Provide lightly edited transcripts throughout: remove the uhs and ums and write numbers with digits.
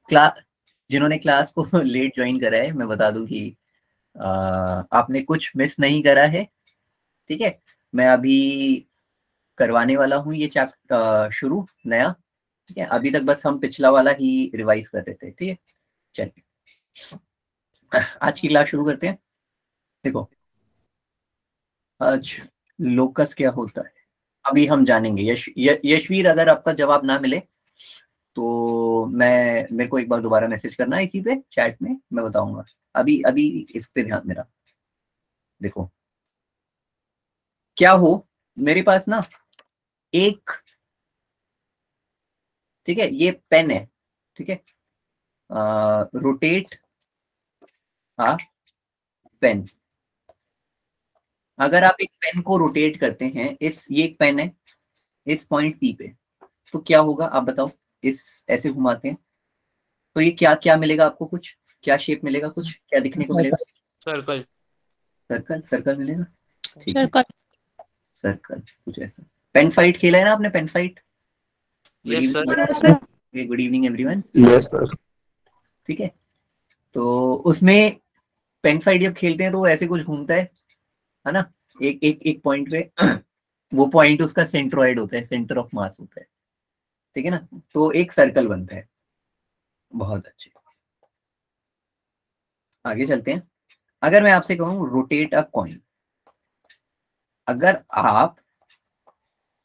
Class जिन्होंने class को late join करा है, मैं बता दूं कि आपने कुछ मिस नहीं करा है। ठीक है, मैं अभी करवाने वाला हूँ ये चैप्टर शुरू नया। ठीक है, अभी तक बस हम पिछला वाला ही रिवाइज कर रहे थे। ठीक है, चलिए आज की क्लास शुरू करते हैं। देखो, आज लोकस क्या होता है अभी हम जानेंगे। यशवीर, अगर आपका जवाब ना मिले तो मेरे को एक बार दोबारा मैसेज करना है इसी पे चैट में, मैं बताऊंगा। अभी अभी इस पे ध्यान मेरा। देखो, क्या हो, मेरे पास ना एक, ठीक है, ये पेन है। ठीक है, रोटेट आ पेन। अगर आप एक पेन को रोटेट करते हैं, ये एक पेन है, इस पॉइंट पी पे, तो क्या होगा आप बताओ। इस ऐसे घुमाते हैं तो ये क्या क्या मिलेगा आपको, कुछ क्या शेप मिलेगा, कुछ क्या दिखने को मिलेगा? सर्कल। सर्कल, सर्कल मिलेगा। ठीक है, सर्कल। सर्कल कुछ ऐसा। पेन फाइट खेला है ना आपने, pen fight? Good yes sir. Evening, good evening everyone. Yes sir. ठीक है, तो उसमें पेन फाइट जब खेलते हैं तो वो ऐसे कुछ घूमता है ना, एक एक एक पॉइंट पे वो पॉइंट उसका सेंट्रोइड होता है, सेंटर ऑफ मास होता है। ठीक है ना, तो एक सर्कल बनता है। बहुत अच्छे, आगे चलते हैं। अगर मैं आपसे कहूं रोटेट अ कॉइन, अगर आप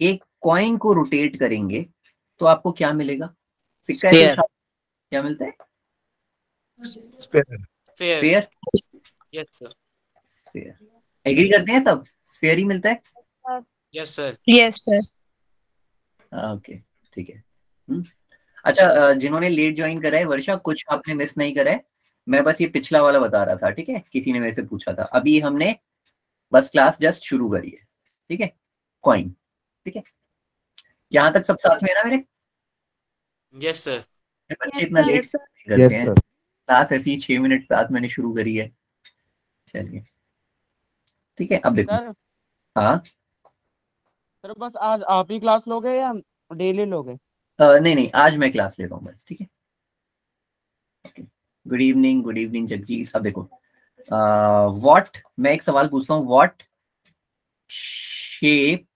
एक कॉइन को रोटेट करेंगे तो आपको क्या मिलेगा? सिक्का ऐसे स्फीयर। उठा, क्या मिलता है? Spare. Fair. Sphere. Yes sir. Sphere, agree करते हैं सब, स्फेयर ही मिलता है। Yes sir. Yes sir. Okay, ठीक है। अच्छा, जिन्होंने लेट ज्वाइन करा है, वर्षा कुछ आपने मिस नहीं करा है। मैं बस ये पिछला वाला बता रहा था। ठीक है, किसी ने मेरे से पूछा था, अभी हमने बस क्लास जस्ट शुरू करी है। ठीक है, कॉइन। ठीक है, यहाँ तक सब साथ में है ना मेरे? Yes sir. बच्चे इतना लेट करते यस हैं, सर। क्लास ऐसी 6 मिनट बाद मैंने शुरू करी है। चलिए, ठीक है, अब देखो। सर हाँ, सर बस आज आप ही क्लास लोगे या डेली लोगे? नहीं नहीं, आज मैं क्लास ले रहा हूँ बस। ठीक है, good evening, good evening Jagjit. अब देखो, व्हाट, मैं एक सवाल पूछता हूँ, व्हाट शेप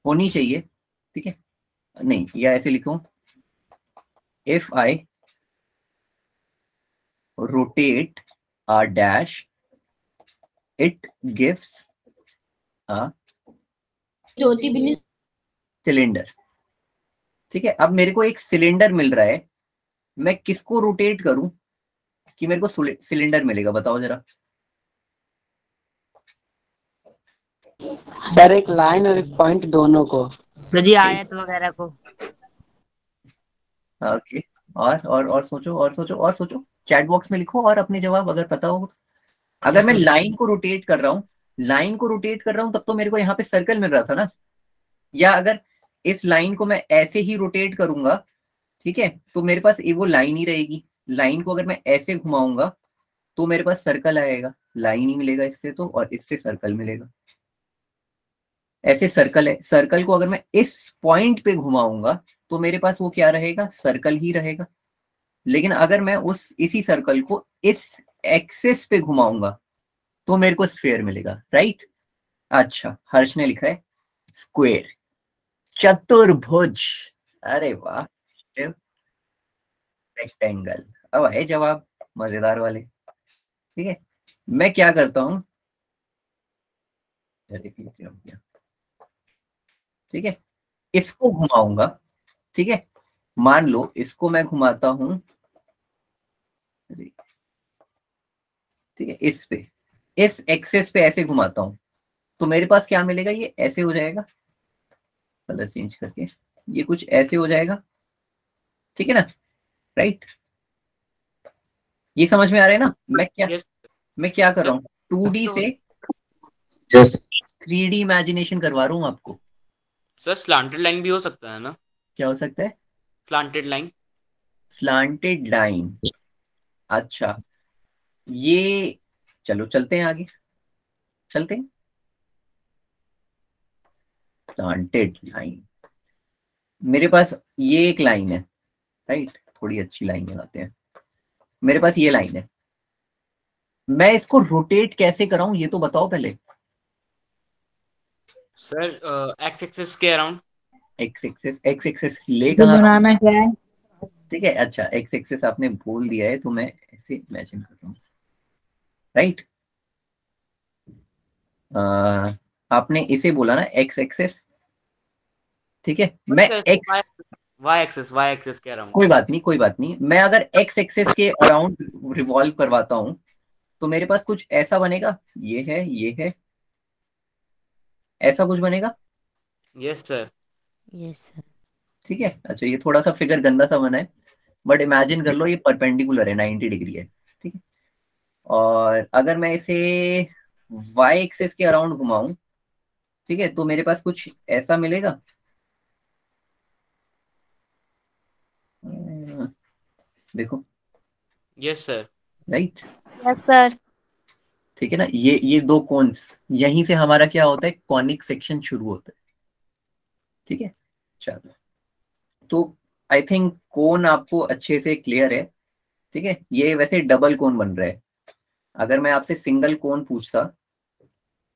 होनी चाहिए? ठीक है, नहीं, या ऐसे लिखो, if I rotate a dash it gives a ज्योति भी नहीं। सिलेंडर। ठीक है, अब मेरे को एक सिलेंडर मिल रहा है, मैं किसको रोटेट करूं कि मेरे को सिलेंडर मिलेगा, बताओ जरा। सर एक लाइन और एक पॉइंट दोनों को। सर जी आयत वगैरह को। ओके, और सोचो, और सोचो, और सोचो, चैट बॉक्स में लिखो और अपने जवाब अगर पता हो। अगर मैं लाइन को रोटेट कर रहा हूँ, लाइन को रोटेट कर रहा हूँ, तब तो मेरे को यहाँ पे सर्कल मिल रहा था ना। या अगर इस लाइन को मैं ऐसे ही रोटेट करूंगा, ठीक है, तो मेरे पास वो लाइन ही रहेगी। लाइन को अगर मैं ऐसे घुमाऊंगा तो मेरे पास सर्कल आएगा, लाइन ही मिलेगा इससे तो, और इससे सर्कल मिलेगा। ऐसे सर्कल है, सर्कल को अगर मैं इस पॉइंट पे घुमाऊंगा तो मेरे पास वो क्या रहेगा, सर्कल ही रहेगा। लेकिन अगर मैं इसी सर्कल को इस एक्सिस पे घुमाऊंगा तो मेरे को स्फेयर मिलेगा, राइट? अच्छा, हर्ष ने लिखा है स्क्वेयर, चतुर्भुज। अरे वाह, रेक्टेंगल। अब है जवाब मजेदार वाले। ठीक है, मैं क्या करता हूं, ठीक है, इसको घुमाऊंगा। ठीक है, मान लो इसको मैं घुमाता हूं, ठीक है, इस पे, इस एक्सेस पे ऐसे घुमाता हूं तो मेरे पास क्या मिलेगा, ये ऐसे हो जाएगा, कलर चेंज करके ये कुछ ऐसे हो जाएगा। ठीक है ना, राइट? ये समझ में आ रहा है ना? यस मैं क्या कर सर। रहा हूँ, 2D से यस 3D इमेजिनेशन करवा रहा हूँ आपको। सर स्लांटेड लाइन भी हो सकता है ना? क्या हो सकता है? Slanted line. Slanted line. अच्छा, ये, चलो चलते हैं आगे, चलते हैं। स्लांटेड लाइन, मेरे पास ये एक लाइन है, राइट, थोड़ी अच्छी लाइन लगाते हैं। मेरे पास ये लाइन है, मैं इसको रोटेट कैसे कराऊं ये तो बताओ पहले। सर एक्स एक्सिस के अराउंड। एक्स एक्सेस ले तो कहाँ रहा हूं? बनाना क्या है? ठीक है, अच्छा एक्स एक्सेस आपने बोल दिया है तो मैं ऐसे इमेजिन कर रहा हूँ, राइट। आपने इसे बोला ना एक्स एक्सेस, ठीक है, मैं एक्स, वाई एक्सिस के अराउंड। कोई बात नहीं कोई बात नहीं, मैं अगर एक्स एक्सेस के अराउंड रिवॉल्व करवाता हूं तो मेरे पास कुछ ऐसा बनेगा, ये है, ऐसा कुछ बनेगा। Yes sir. Yes sir. ठीक है, अच्छा ये थोड़ा सा फिगर गंदा सा बना है, बट इमेजिन कर लो ये परपेंडिकुलर है, 90 डिग्री है, ठीक है। और अगर मैं इसे वाई एक्सेस के अराउंड घुमाऊं, ठीक है, तो मेरे पास कुछ ऐसा मिलेगा। देखो, yes sir. Right, yes sir. ठीक है ना, ये दो कोन्स, यहीं से हमारा क्या होता है, कॉनिक सेक्शन शुरू होता है। ठीक है, चलो, तो आई थिंक कोन आपको अच्छे से क्लियर है। ठीक है, ये वैसे डबल कोन बन रहा है। अगर मैं आपसे सिंगल कोन पूछता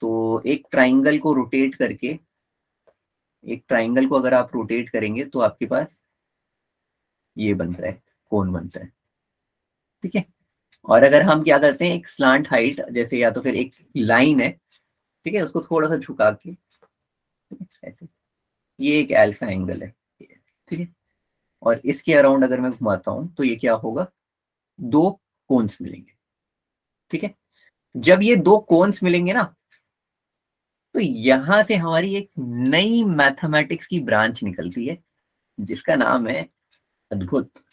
तो एक ट्राइंगल को रोटेट करके, एक ट्राइंगल को अगर आप रोटेट करेंगे तो आपके पास ये बनता है, कोन बनता है। ठीक है, और अगर हम क्या करते हैं, एक स्लांट हाइट जैसे, या तो फिर एक लाइन है, ठीक है, उसको थोड़ा सा झुका के ऐसे, ये एक अल्फा एंगल है, ठीक है, और इसके अराउंड अगर मैं घुमाता हूं तो ये क्या होगा, दो कोन्स मिलेंगे। ठीक है, जब ये दो कोन्स मिलेंगे ना, तो यहां से हमारी एक नई मैथमेटिक्स की ब्रांच निकलती है जिसका नाम है अद्भुत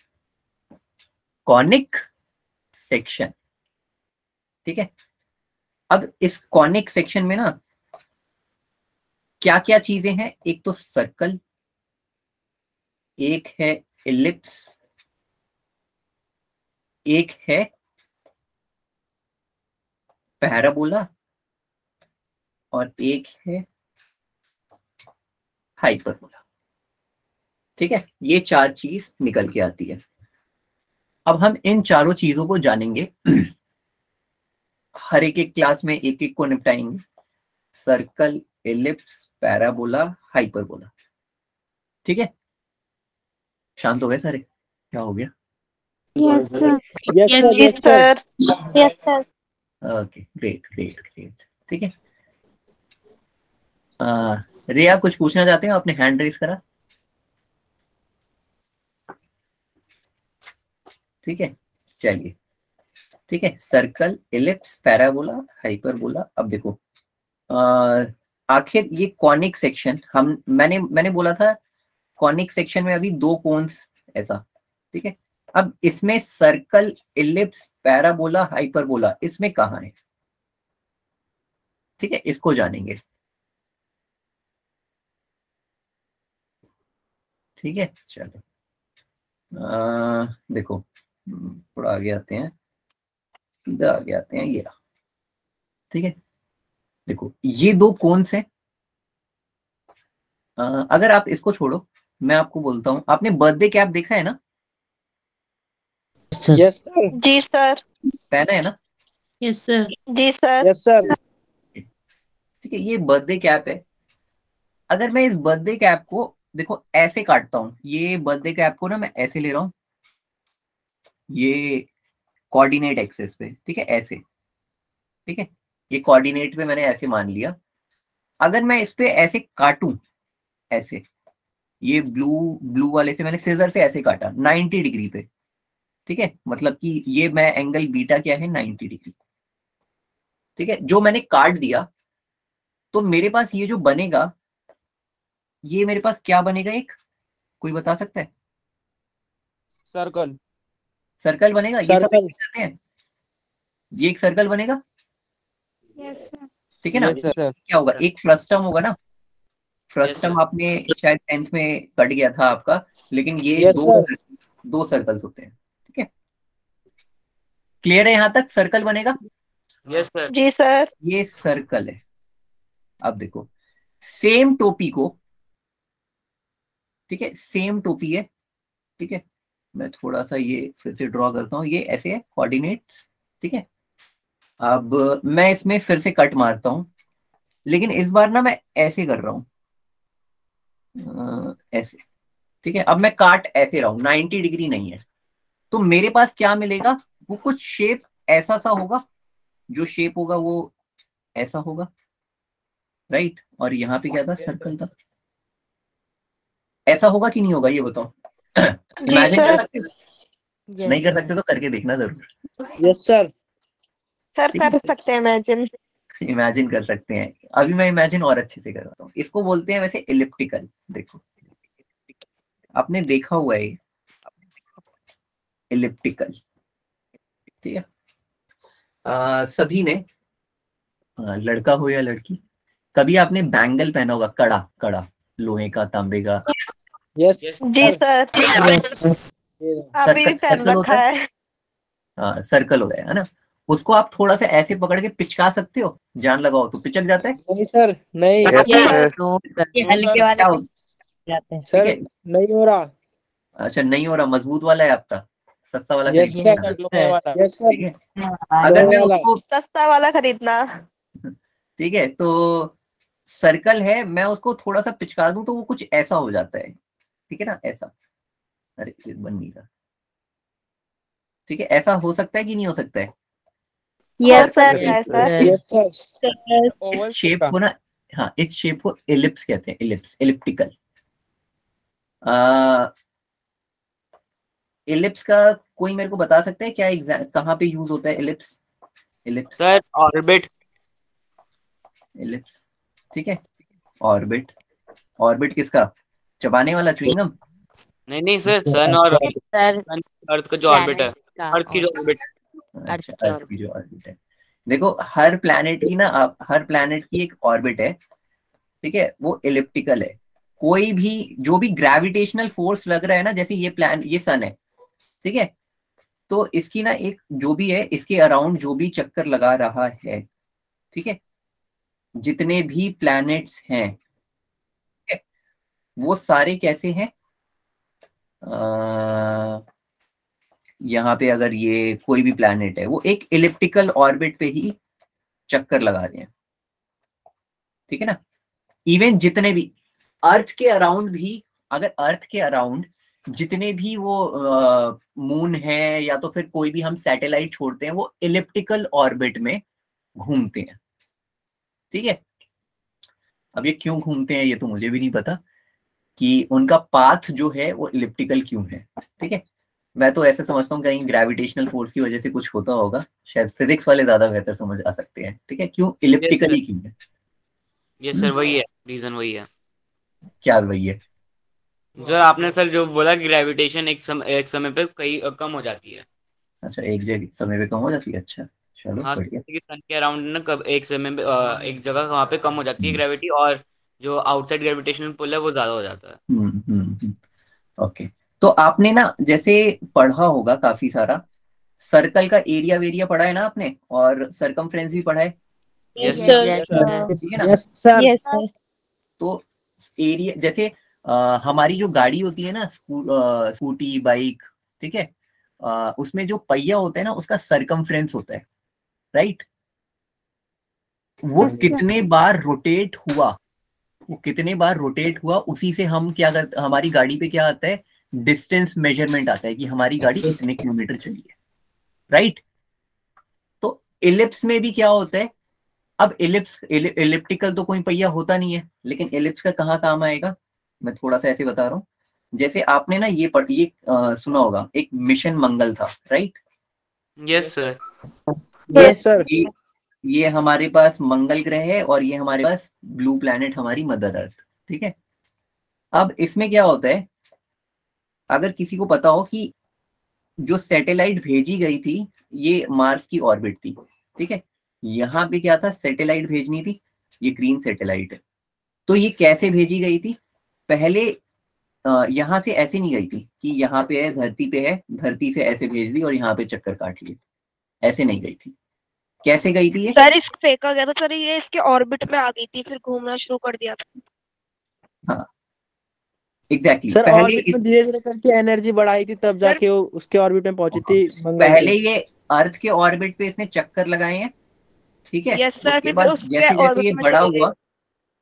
कॉनिक सेक्शन। ठीक है, अब इस कॉनिक सेक्शन में ना क्या क्या चीजें हैं, एक तो सर्कल, एक है इलिप्स, एक है पैराबोला, और एक है हाइपरबोला। ठीक है, ये चार चीज निकल के आती है। अब हम इन चारों चीजों को जानेंगे, हर एक क्लास में एक एक को निपटाएंगे, सर्कल, एलिप्स, पैराबोला, हाइपरबोला। ठीक है, शांत हो गए सारे, क्या हो गया? Yes sir. Yes yes sir, yes sir. Yes sir. Okay, great great great. ठीक है, रिया कुछ पूछना चाहते हैं, आपने हैंड रेस करा। ठीक है, चलिए, ठीक है, सर्कल, इलिप्स, पैराबोला, हाइपरबोला। अब देखो, आखिर ये कॉनिक सेक्शन, हम मैंने बोला था कॉनिक सेक्शन में अभी दो कोन्स ऐसा। ठीक है, अब इसमें सर्कल, इलिप्स, पैराबोला, हाइपरबोला, इसमें कहाँ है? ठीक है, इसको जानेंगे। ठीक है, चलो, देखो, थोड़ा आगे आते हैं, सीधा आगे आते हैं, ये रहा। ठीक है, देखो ये दो कोन्स हैं। अगर आप इसको छोड़ो, मैं आपको बोलता हूँ, आपने बर्थडे कैप देखा है ना, यस सर, जी सर। पहना है ना? Yes sir. जी सर। यस सर, ठीक है, ये बर्थडे कैप है। अगर मैं इस बर्थडे कैप को देखो ऐसे काटता हूँ, ये बर्थडे कैप को ना मैं ऐसे ले रहा हूँ, ये कोऑर्डिनेट एक्सिस पे, ठीक है, ऐसे। ठीक है, ये कोऑर्डिनेट पे मैंने ऐसे मान लिया। अगर मैं इस पे ऐसे काटूं, ऐसे, ये ब्लू ब्लू वाले से मैंने सीजर से ऐसे काटा 90 डिग्री पे। ठीक है, मतलब कि ये मैं एंगल बीटा क्या है, 90 डिग्री। ठीक है, जो मैंने काट दिया, तो मेरे पास ये जो बनेगा, ये मेरे पास क्या बनेगा, एक कोई बता सकता है? सर्कल। सर्कल बनेगा, ये सब सर्कल, करते हैं, ये एक सर्कल बनेगा। Yes sir. ठीक है ना, यस सर। क्या होगा, एक फ्रस्टम होगा ना, यस सर। फ्रस्टम आपने शायद 10th में कट गया था आपका, लेकिन ये यस दो सर, दो सर्कल्स होते हैं। ठीक है, क्लियर है यहां तक, सर्कल बनेगा, यस सर। जी सर। ये सर्कल है। अब देखो, सेम टोपी को ठीक है, सेम टोपी है। ठीक है, मैं थोड़ा सा ये फिर से ड्रॉ करता हूँ, ये ऐसे है कोऑर्डिनेट्स। ठीक है, अब मैं इसमें फिर से कट मारता हूँ, लेकिन इस बार ना मैं ऐसे कर रहा हूँ, ऐसे। ठीक है, अब मैं काट ऐसे रहा हूँ, 90 डिग्री नहीं है। तो मेरे पास क्या मिलेगा, वो कुछ शेप ऐसा सा होगा, जो शेप होगा वो ऐसा होगा, राइट। और यहाँ पे क्या था, सर्कल था। ऐसा होगा कि नहीं होगा, ये बताओ। इमेजिन कर सकते हो? नहीं कर सकते तो करके देखना जरूर। Yes sir. सर कर सकते हैं इमेजिन। इमेजिन कर सकते हैं, अभी मैं इमेजिन और अच्छे से कर रहा हूँ। इसको बोलते हैं वैसे इलिप्टिकल। देखो, आपने देखा हुआ है इलिप्टिकल। ठीक है, सभी ने, लड़का हो या लड़की, कभी आपने बैंगल पहना होगा, कड़ा कड़ा, लोहे का, तांबे का। यस जी सर, अभी भी पहन सर्कल होता रखा है। है। हाँ, सर्कल होता है ना। उसको आप थोड़ा सा ऐसे पकड़ के पिचका सकते हो, जान लगाओ तो पिचक जाता है। नहीं सर, नहीं ये हल्के वाले क्या जाते हैं। ठीक सर, है, नहीं हो रहा। अच्छा नहीं हो रहा, मजबूत वाला है आपका, सस्ता वाला यस खरीदना। सर, लोहे वाला। यस सर, ठीक है, अगर मैं लोहे वाला। उसको, सस्ता वाला खरीदना। ठीक है, तो सर्कल है, मैं उसको थोड़ा सा पिचका दूं तो वो कुछ ऐसा हो जाता है। ठीक है ना, ऐसा। अरे ये बन नहीं रहा। ठीक है, ऐसा हो सकता है कि नहीं हो सकता है? Yes sir. यस सर, इस ओवल शेप का। को ना, हाँ, इस शेप को इलिप्स कहते हैं, इलिप्स, इलिप्टिकल। इलिप्स का कोई मेरे को बता सकता है क्या, कहाँ पे यूज होता है ellipse? Ellipse, sir orbit. Ellipse, ठीक है। ऑर्बिट, ऑर्बिट किसका, चबाने वाला, च्युइंगम? नहीं नहीं सर, सन और सर सन, अर्थ का जो ऑर्बिट है, प्लैनेट का अर्थ की जो ऑर्बिट है। अच्छा, की अर्थ की जो ऑर्बिट है। देखो, हर प्लैनेट की ना, हर प्लैनेट की एक ऑर्बिट है। ठीक है, वो इलिप्टिकल है। कोई भी, जो भी ग्रेविटेशनल फोर्स लग रहा है ना, जैसे ये सन है, ठीक है, तो इसकी ना एक जो भी है, इसके अराउंड जो भी चक्कर लगा रहा है, ठीक है, जितने भी प्लैनेट्स हैं, ठीक है, वो सारे कैसे हैं, यहाँ पे अगर ये कोई भी प्लैनेट है, वो एक इलिप्टिकल ऑर्बिट पे ही चक्कर लगा रहे हैं। ठीक है ना, इवन जितने भी अर्थ के अराउंड भी, अगर अर्थ के अराउंड जितने भी वो मून है, या तो फिर कोई भी हम सैटेलाइट छोड़ते हैं, वो इलिप्टिकल ऑर्बिट में घूमते हैं। ठीक है, अब ये क्यों घूमते हैं ये तो मुझे भी नहीं पता, कि उनका पाथ जो है वो इलिप्टिकल क्यों है। ठीक है, मैं तो ऐसे समझता हूँ कहीं ग्रेविटेशनल फोर्स की वजह से कुछ होता होगा, शायद फिजिक्स वाले ज्यादा बेहतर समझ आ सकते हैं। ठीक है, क्यों इलिप्टिकली क्यों है? ये सर वही है, रीजन वही है। क्या वही है? सर आपने सर जो बोला कि ग्रेविटेशन एक समय पे कई कम हो जाती है। अच्छा, एक जगह समय पे कम हो जाती है, अच्छा, चलो हाँ, बढ़िया। जैसे कि सन के अराउंड ना कब एक समय पे एक जगह वहाँ पे कम हो जाती है ग्रेविटी, और जो आउटसाइड ग्रेविटेशनल पुल है वो ज्यादा हो जाता है। ओके, तो आपने ना जैसे पढ़ा होगा काफी सारा, सर्कल का एरिया वेरिया पढ़ा है ना आपने, और सरकमफ्रेंस भी पढ़ा है। यस यस ठीक है ना, यस सर। तो एरिया जैसे हमारी जो गाड़ी होती है ना, स्कूटी, बाइक, ठीक है, उसमें जो पहिया होता है ना, उसका सरकमफ्रेंस होता है, राइट। वो कितने बार रोटेट हुआ, वो कितने बार रोटेट हुआ, उसी से हम क्या करते, हमारी गाड़ी पे क्या आता है, डिस्टेंस मेजरमेंट आता है कि हमारी गाड़ी इतने किलोमीटर चली है, राइट। तो इलिप्स में भी क्या होता है, अब इलिप्टिकल तो कोई पहिया होता नहीं है, लेकिन इलिप्स का कहाँ काम आएगा, मैं थोड़ा सा ऐसे बता रहा हूँ। जैसे आपने ना ये सुना होगा, एक मिशन मंगल था, right. Yes sir. Yes sir. ये हमारे पास मंगल ग्रह है, और ये हमारे पास ब्लू प्लैनेट हमारी मदर अर्थ। ठीक है, अब इसमें क्या होता है, अगर किसी को पता हो कि जो सैटेलाइट भेजी गई थी, ये मार्स की ऑर्बिट थी, ठीक है, यहाँ पे क्या था, सैटेलाइट भेजनी थी, ये ग्रीन सैटेलाइट है। तो ये कैसे भेजी गई थी, पहले यहाँ से ऐसे नहीं गई थी कि यहाँ पे है, धरती पे है, धरती से ऐसे भेज दी और यहाँ पे चक्कर काट लिए, ऐसे नहीं गई थी। कैसे गई थी ये? सर इसको फेंका गया था सर, ये इसके ऑर्बिट में आ गई थी, फिर घूमना शुरू कर दिया था। हाँ, एग्जैक्टली सर पहले ऑर्बिट में धीरे धीरे करके एनर्जी बढ़ाई थी, तब जाके वो उसके ऑर्बिट में पहुंची थी मंगल पहले पे। ये अर्थ के ऑर्बिट पे इसने चक्कर लगाए हैं, ठीक है। यस सर, उसके फिर बाद उसके जैसे जैसे ऑर्बिट ये में बड़ा चली हुआ, गई।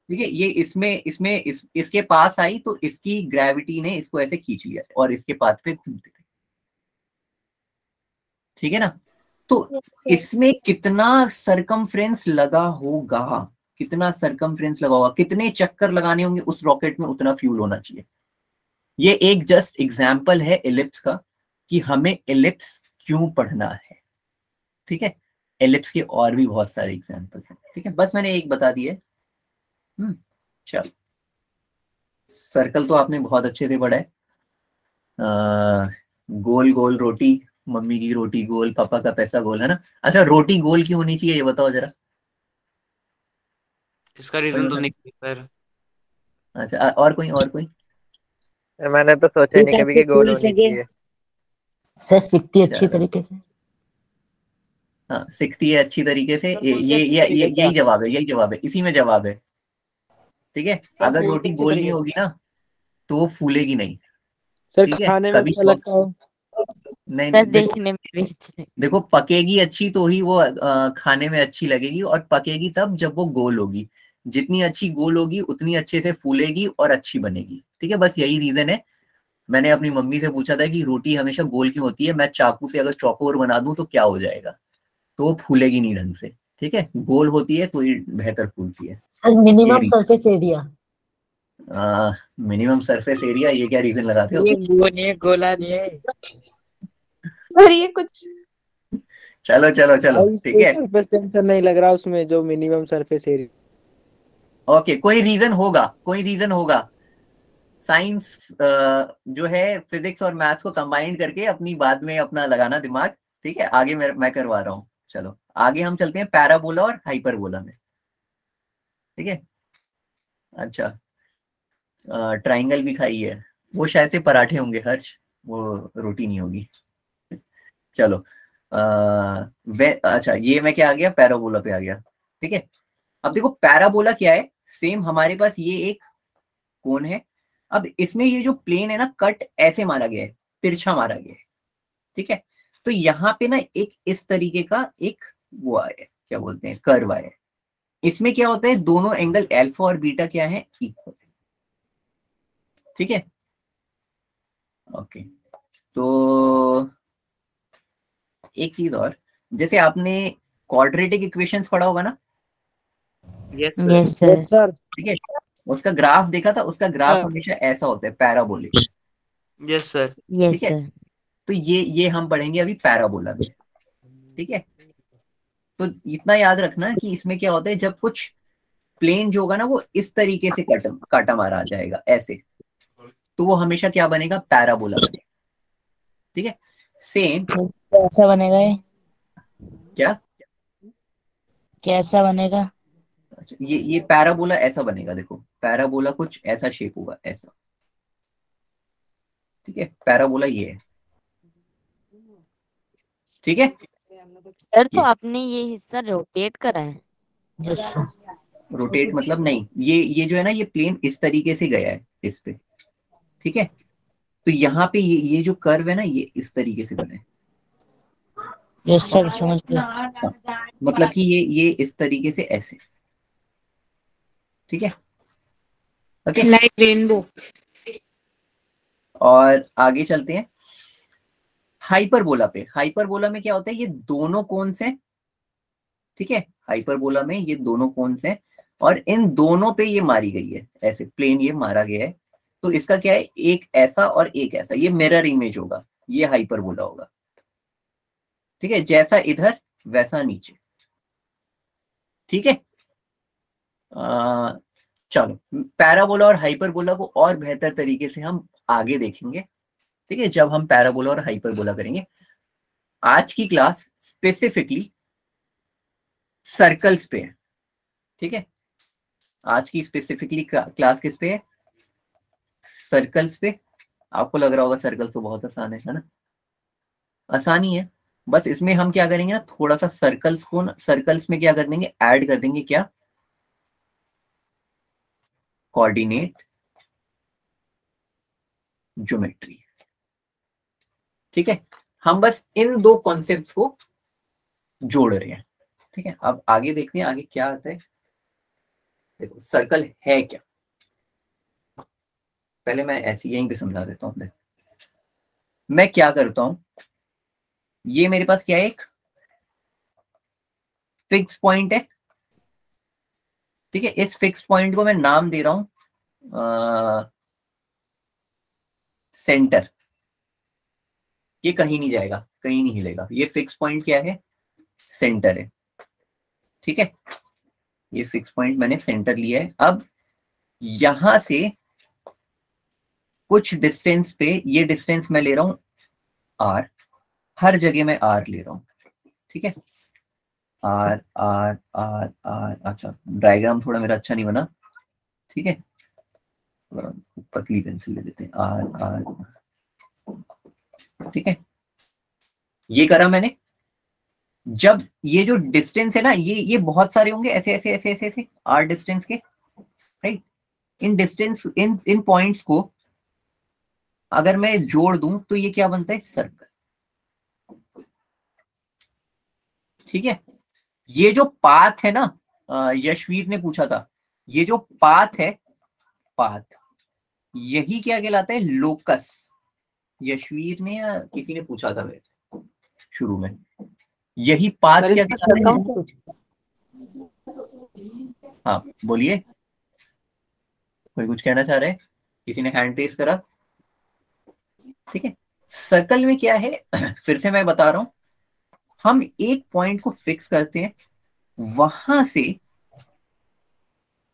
ठीक है, ये इसके पास आई तो इसकी ग्रेविटी ने इसको ऐसे खींच लिया और इसके पाथ पे घूमते थे, ठीक है ना। तो इसमें कितना सरकमफ्रेंस लगा होगा, कितना सरकमफ्रेंस लगा होगा, कितने चक्कर लगाने होंगे उस रॉकेट में, उतना फ्यूल होना चाहिए। ये एक जस्ट एग्जाम्पल है एलिप्स का कि हमें एलिप्स क्यों पढ़ना है, ठीक है। एलिप्स के और भी बहुत सारे एग्जाम्पल्स हैं, ठीक है, बस मैंने एक बता दिया। चलो, सर्कल तो आपने बहुत अच्छे से पढ़ा है। गोल गोल रोटी, मम्मी की रोटी गोल, पापा का पैसा गोल, है ना। अच्छा, रोटी गोल क्यों होनी चाहिए ये बताओ जरा। इसका रीजन तो नहीं सर। अच्छा, और कोई मैंने तो सोचा ही नहीं कभी कि गोल होनी चाहिए। सर सिकती अच्छी चलो, तरीके से। हाँ, सीखती है अच्छी तरीके से, सर ये फूलती ये अच्छी ये तरीके ये- से। यही जवाब है, यही जवाब है, इसी में जवाब है, ठीक है। सर अगर फूलती रोटी अच्छी गोल नहीं तरीके से। होगी ना तो वो फूलेगी नहीं, सर ठीक है। खाने में कभी अच्छा लगता हो। नहीं सर नहीं, देखो देखने में भी अच्छी। देखो, पकेगी अच्छी तो ही वो खाने में अच्छी लगेगी, और पकेगी तब जब वो गोल होगी। जितनी अच्छी गोल होगी उतनी अच्छे से फूलेगी और अच्छी बनेगी, ठीक है। बस यही रीजन है। मैंने अपनी मम्मी से पूछा था कि रोटी हमेशा गोल क्यों होती है, मैं चाकू से अगर चौकोर बना दूं तो क्या हो जाएगा, तो वो फूलेगी नहीं ढंग से, ठीक है। गोल होती है तो ही बेहतर फूलती है। Sir minimum surface area. Minimum surface area, ये क्या रीजन लगाते हो। ये वो नहीं है, गोला नहीं है। और ये कुछ चलो चलो चलो, भाई ठीक कोई है। सरफेस टेंशन नहीं लग रहा उसमें, जो मिनिमम सरफेस एरिया। ओके, कोई रीजन होगा, कोई रीजन होगा। साइंस जो है फिजिक्स और मैथ्स को कंबाइन करके अपनी बात में अपना लगाना दिमाग, ठीक है। आगे मैं करवा रहा हूँ। चलो आगे हम चलते हैं पैराबोला और हाइपरबोला में, ठीक है। अच्छा, ट्राइंगल भी खाई है, वो शायद से पराठे होंगे हर्ष, वो रोटी नहीं होगी। चलो, वे अच्छा, ये मैं क्या आ गया, पैराबोला पे आ गया, ठीक है। अब देखो पैराबोला क्या है, सेम हमारे पास ये एक कोन है। अब इसमें ये जो प्लेन है ना, कट ऐसे मारा गया है, तिरछा मारा गया है, ठीक है। तो यहाँ पे ना एक इस तरीके का एक वो आया है, क्या बोलते हैं, कर्व आया है। इसमें क्या होता है, दोनों एंगल अल्फा और बीटा क्या है, इक्वल, ठीक है। ओके, तो एक चीज और, जैसे आपने क्वाड्रेटिक इक्वेशंस पढ़ा होगा ना, yes yes sir. Sir. Sir ठीक है। उसका ग्राफ देखा था, उसका ग्राफ हाँ। हमेशा ऐसा होता है, पैराबोलिक, यस सर। यस ठीक है। सर। तो ये हम पढ़ेंगे अभी पैराबोला में, ठीक है। तो इतना याद रखना कि इसमें क्या होता है, जब कुछ प्लेन जो होगा ना वो इस तरीके से काटा मारा आ जाएगा ऐसे, तो वो हमेशा क्या बनेगा, पैराबोला बनेगा, ठीक है। सेम कैसा बनेगा ये? क्या, कैसा बनेगा? अच्छा, ये पैराबोला ऐसा बनेगा, देखो पैराबोला कुछ ऐसा शेप होगा, ऐसा, ठीक है। पैराबोला ये है, ठीक है। सर तो ये आपने ये हिस्सा रोटेट करा है। Yes sir. रोटेट मतलब नहीं, ये जो है ना, ये प्लेन इस तरीके से गया है इस पे, ठीक है। तो यहाँ पे ये जो कर्व है ना, ये इस तरीके से बना है, यस सर, समझ गया। हाँ, मतलब कि ये इस तरीके से ऐसे, ठीक है, ओके। Like rainbow. और आगे चलते हैं हाइपरबोला पे। हाइपरबोला में क्या होता है, ये दोनों कोन्स हैं, ठीक है। हाइपरबोला में ये दोनों कोन्स हैं और इन दोनों पे ये मारी गई है, ऐसे प्लेन ये मारा गया है। तो इसका क्या है, एक ऐसा और एक ऐसा, ये मिरर इमेज होगा, ये हाइपरबोला होगा, ठीक है। जैसा इधर वैसा नीचे, ठीक है। चलो, पैराबोला और हाइपरबोला को और बेहतर तरीके से हम आगे देखेंगे, ठीक है, जब हम पैराबोला और हाइपरबोला करेंगे। आज की क्लास स्पेसिफिकली सर्कल्स पे है, ठीक है। आज की स्पेसिफिकली क्लास किस पे है, सर्कल्स पे। आपको लग रहा होगा सर्कल्स तो बहुत आसान है ना, आसानी है। बस इसमें हम क्या करेंगे ना, थोड़ा सा सर्कल्स में क्या कर देंगे, ऐड कर देंगे, क्या, कोऑर्डिनेट ज्योमेट्री। ठीक है, हम बस इन दो कॉन्सेप्ट्स को जोड़ रहे हैं। ठीक है, अब आगे देखते हैं आगे क्या आता है। देखो सर्कल है क्या, पहले मैं ऐसे यहीं पे समझा देता हूँ। मैं क्या करता हूं, ये मेरे पास क्या है, एक फिक्स पॉइंट है। ठीक है, इस फिक्स पॉइंट को मैं नाम दे रहा हूं सेंटर। ये कहीं नहीं जाएगा, कहीं नहीं हिलेगा। ये फिक्स पॉइंट क्या है, सेंटर है। ठीक है, ये फिक्स पॉइंट मैंने सेंटर लिया है। अब यहां से कुछ डिस्टेंस पे, ये डिस्टेंस मैं ले रहा हूं आर, हर जगह मैं आर ले रहा हूं। ठीक है, आर आर आर आर। अच्छा, डायग्राम थोड़ा मेरा अच्छा नहीं बना। ठीक है, पतली पेंसिल ले देते हैं, आर आर। ठीक है, ये करा मैंने। जब ये जो डिस्टेंस है ना, ये बहुत सारे होंगे ऐसे ऐसे ऐसे ऐसे ऐसे आर डिस्टेंस के, राइट। इन डिस्टेंस, इन पॉइंट्स को अगर मैं जोड़ दूं तो ये क्या बनता है, सर्कल। ठीक है, ये जो पाथ है ना, यशवीर ने पूछा था, ये जो पाथ है, पाथ, यही क्या कहलाता है, लोकस। यशवीर ने या किसी ने पूछा था वैसे शुरू में, यही पाथ सर क्या इसका कहलाता है। हाँ बोलिए, कोई कुछ कहना चाह रहे हैं, किसी ने हैंड रेस करा। ठीक है, सर्कल में क्या है फिर से मैं बता रहा हूं, हम एक पॉइंट को फिक्स करते हैं, वहां से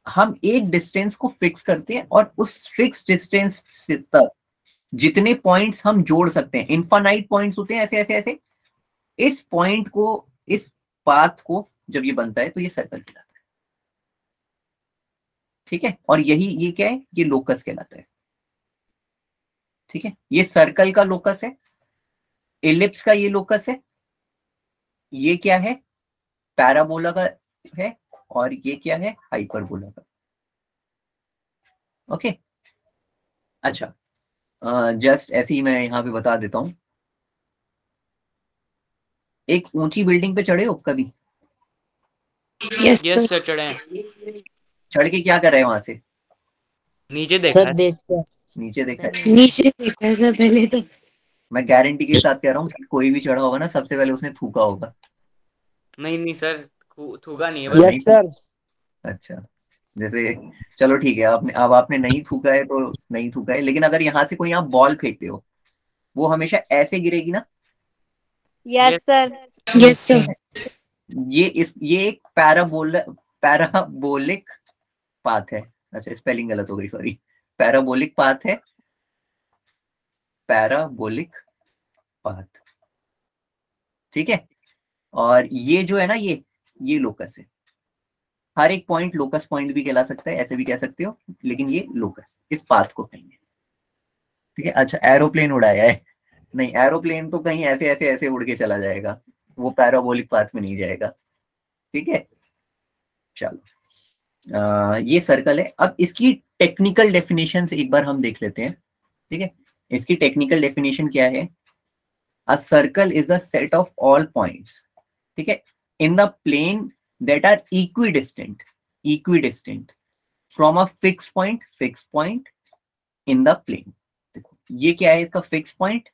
हम एक डिस्टेंस को फिक्स करते हैं, और उस फिक्स डिस्टेंस से तक जितने पॉइंट्स हम जोड़ सकते हैं, इनफाइनाइट पॉइंट्स होते हैं ऐसे ऐसे ऐसे, इस पॉइंट को, इस पाथ को जब ये बनता है तो ये सर्कल कहलाता है। ठीक है, और यही ये क्या है, ये लोकस कहलाता है। ठीक है, ये सर्कल का लोकस है, एलिप्स का ये लोकस है, ये क्या है, पैराबोला का है, और ये क्या है, हाइपरबोला का। ओके, अच्छा, जस्ट ऐसे ही मैं यहाँ पे बता देता हूं। एक ऊंची बिल्डिंग पे चढ़े हो कभी? यस यस सर, चढ़े हैं। चढ़ के क्या कर रहे हैं वहां से? नीचे देखा सर है। देखते हैं। नीचे देखा है। नीचे देखा था पहले तो। मैं गारंटी के साथ कह रहा हूँ कि कोई भी चढ़ा होगा ना, सबसे पहले उसने थूका होगा। नहीं नहीं सर, थूका नहीं है बस। नहीं, यस सर। अच्छा, जैसे, चलो ठीक है, आपने, अब आपने नहीं थूका है तो नहीं थूका है, लेकिन अगर यहाँ से कोई आप बॉल फेंकते हो, वो हमेशा ऐसे गिरेगी ना। Yes yes sir. Yes sir. ये एक पैराबोलिक पाथ है। अच्छा, स्पेलिंग गलत हो गई, सॉरी। पैराबोलिक पाथ है, पैराबोलिक पाथ। ठीक है, और ये जो है ना, ये लोकस है। हर एक पॉइंट लोकस पॉइंट भी कहला सकता है, ऐसे भी कह सकते हो, लेकिन ये लोकस इस पाथ को कहेंगे। ठीक है, अच्छा, एरोप्लेन उड़ाया है? नहीं, एरोप्लेन तो कहीं ऐसे ऐसे ऐसे उड़ के चला जाएगा, वो पैराबोलिक पाथ में नहीं जाएगा। ठीक है, चलो, ये सर्कल है। अब इसकी टेक्निकल डेफिनेशन एक बार हम देख लेते हैं। ठीक है, इसकी टेक्निकल डेफिनेशन क्या है, a circle is a set of all points, ठीक है, in the plane that are equidistant from a fixed point in the plane। देखो ये क्या है, इसका फिक्स पॉइंट,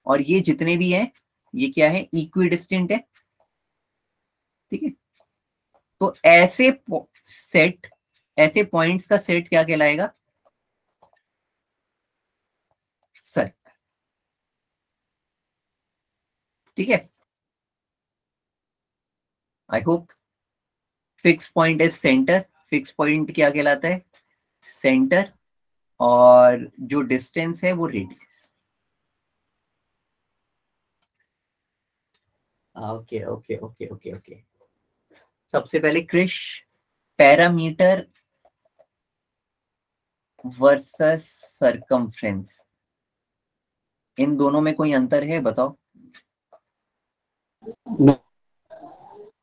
और ये जितने भी हैं ये क्या है, इक्विडिस्टेंट है। ठीक है, तो ऐसे सेट, ऐसे पॉइंट्स का सेट क्या कहलाएगा, सर्कल। ठीक है, I hope. Fix point is centre, fix point क्या कहलाता है, सेंटर, और जो डिस्टेंस है वो radius. Okay okay okay okay okay. सबसे पहले क्रिश, पैरामीटर वर्सेस सरकमफ्रेंस, इन दोनों में कोई अंतर है, बताओ।